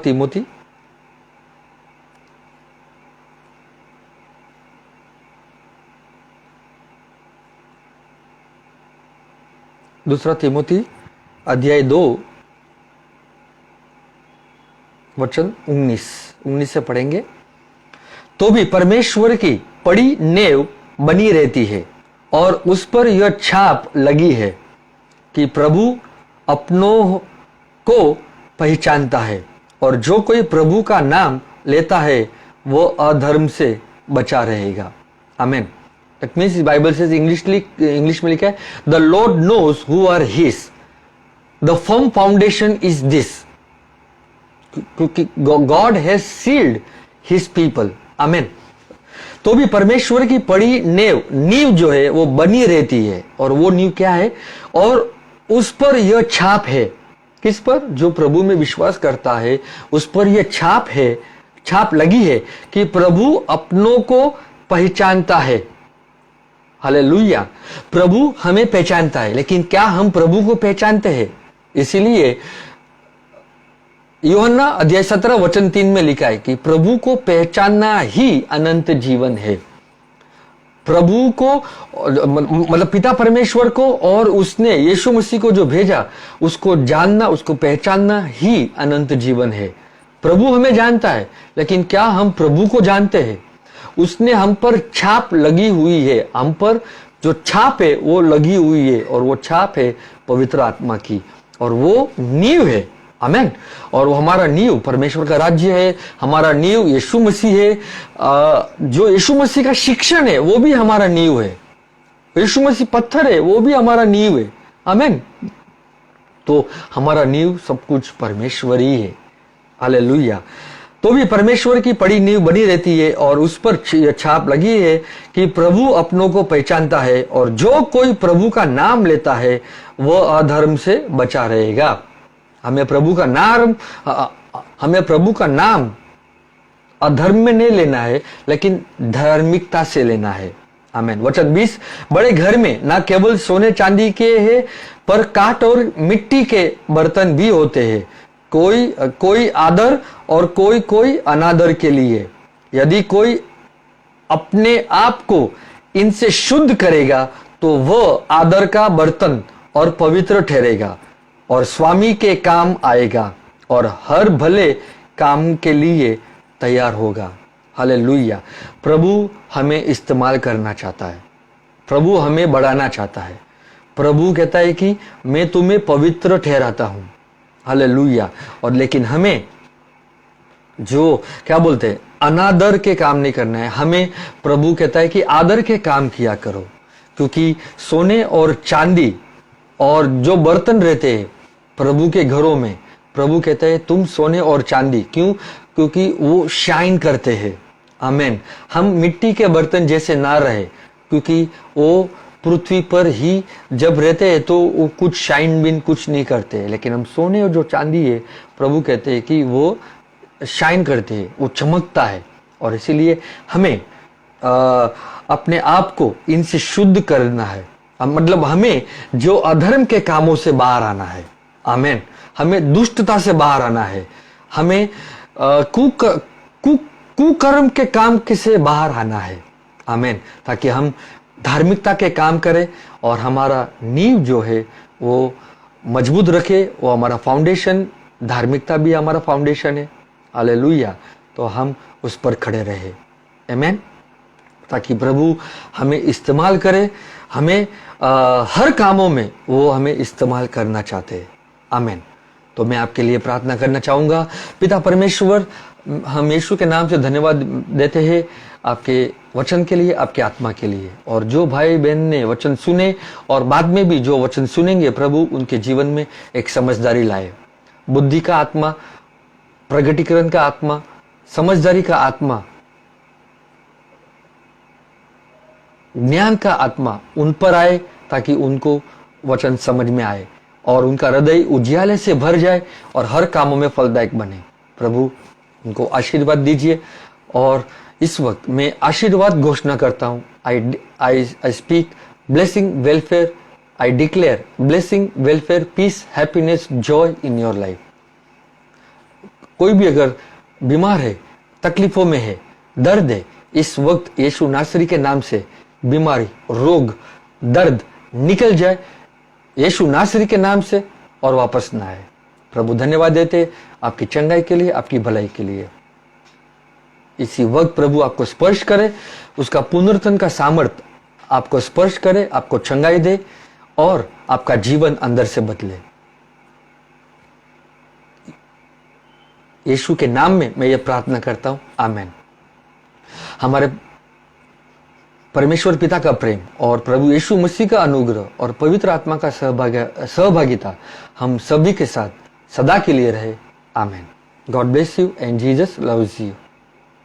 तीमुथी अध्याय 2 वचन 19 से पढ़ेंगे। तो भी परमेश्वर की पड़ी नेव बनी रहती है और उस पर यह छाप लगी है कि प्रभु अपनों को पहचानता है, और जो कोई प्रभु का नाम लेता है वो अधर्म से बचा रहेगा। आमीन। That means the Bible says English में लिखा है, The Lord knows who are his. The firm foundation is this. क्योंकि God has sealed his people. आमीन। तो भी परमेश्वर की पड़ी नींव जो है वो बनी रहती है, और वो नींव क्या है? और उस पर यह छाप है। किस पर? जो प्रभु में विश्वास करता है उस पर यह छाप लगी है कि प्रभु अपनों को पहचानता है। हालेलुया। प्रभु हमें पहचानता है, लेकिन क्या हम प्रभु को पहचानते हैं? इसीलिए यूहन्ना अध्याय 17 वचन 3 में लिखा है कि प्रभु को पहचानना ही अनंत जीवन है। प्रभु को मतलब पिता परमेश्वर को और उसने यीशु मसीह को जो भेजा उसको जानना, उसको पहचानना ही अनंत जीवन है। प्रभु हमें जानता है, लेकिन क्या हम प्रभु को जानते हैं? उसने हम पर छाप लगी हुई है, हम पर जो छाप है वो लगी हुई है, और वो छाप है पवित्र आत्मा की, और वो नींव है। आमीन। और वो हमारा नींव परमेश्वर का राज्य है, हमारा नींव यीशु मसीह है। जो यीशु मसीह का शिक्षण है वो भी हमारा नींव है। यीशु मसीह पत्थर है, वो भी हमारा नींव है। आमीन। तो हमारा नींव सब कुछ परमेश्वर ही है। हालेलुया। तो भी परमेश्वर की पड़ी नींव बनी रहती है और उस पर छाप लगी है कि प्रभु अपनों को पहचानता है, और जो कोई प्रभु का नाम लेता है वह अधर्म से बचा रहेगा। हमें प्रभु का नाम अधर्म में नहीं लेना है, लेकिन धार्मिकता से लेना है। आमीन। वचन 20, बड़े घर में न केवल सोने चांदी के हैं, पर काठ और मिट्टी के बर्तन भी होते हैं, कोई आदर और कोई अनादर के लिए। यदि कोई अपने आप को इनसे शुद्ध करेगा तो वह आदर का बर्तन और पवित्र ठहरेगा और स्वामी के काम आएगा और हर भले काम के लिए तैयार होगा। हालेलुया। प्रभु हमें इस्तेमाल करना चाहता है, प्रभु हमें बढ़ाना चाहता है। प्रभु कहता है कि मैं तुम्हें पवित्र ठहराता हूं। हालेलुया। और लेकिन हमें जो क्या बोलते हैं, अनादर के काम नहीं करना है। हमें प्रभु कहता है कि आदर के काम किया करो, क्योंकि सोने और चांदी और जो बर्तन रहते हैं प्रभु के घरों में, प्रभु कहता है तुम सोने और चांदी, क्यों? क्योंकि वो शाइन करते हैं। आमेन। हम मिट्टी के बर्तन जैसे ना रहे, क्योंकि वो पृथ्वी पर ही जब रहते हैं तो वो कुछ शाइन बिन कुछ नहीं करते, लेकिन हम सोने और जो चांदी है, प्रभु कहते हैं कि वो शाइन करते हैं, वो चमकता है। और इसीलिए हमें अपने आप को इनसे शुद्ध करना है। मतलब हमें जो अधर्म के कामों से बाहर आना है। आमेन। हमें दुष्टता से बाहर आना है। हमें कुकर्म के काम से बाहर आना है। आमेन। ताकि हम धार्मिकता के काम करें और हमारा नींव जो है वो मजबूत रखे। वो हमारा फाउंडेशन, धार्मिकता भी हमारा फाउंडेशन है। हालेलुया। तो हम उस पर खड़े रहे। आमेन। ताकि प्रभु हमें इस्तेमाल करे। हमें हर कामों में वो हमें इस्तेमाल करना चाहते हैं। आमेन। तो मैं आपके लिए प्रार्थना करना चाहूँगा। पिता परमेश्वर, हम यीशु के नाम से धन्यवाद देते हैं आपके वचन के लिए, आपके आत्मा के लिए। और जो भाई बहन ने वचन सुने और बाद में भी जो वचन सुनेंगे, प्रभु उनके जीवन में एक समझदारी लाए। बुद्धि का आत्मा, प्रगटीकरण का आत्मा, समझदारी का आत्मा, ज्ञान का आत्मा उन पर आए, ताकि उनको वचन समझ में आए और उनका हृदय उजियाले से भर जाए और हर कामों में फलदायक बने। प्रभु उनको आशीर्वाद दीजिए। और इस वक्त मैं आशीर्वाद घोषणा करता हूँ। I speak blessing, welfare. I declare blessing, welfare, peace, happiness, joy in your life. कोई भी अगर बीमार है, तकलीफों में है, दर्द है, इस वक्त यीशु नासरी के नाम से बीमारी, रोग, दर्द निकल जाए यीशु नासरी के नाम से और वापस ना आए। प्रभु धन्यवाद देते आपकी चंगाई के लिए, आपकी भलाई के लिए। इसी वक्त प्रभु आपको स्पर्श करे, उसका पुनरुत्थान का सामर्थ आपको स्पर्श करे, आपको चंगाई दे और आपका जीवन अंदर से बदले। यीशु के नाम में मैं ये प्रार्थना करता हूं। आमेन। हमारे परमेश्वर पिता का प्रेम और प्रभु यीशु मसीह का अनुग्रह और पवित्र आत्मा का सहभागिता हम सभी के साथ सदा के लिए रहे। आमेन। God bless you and Jesus loves you.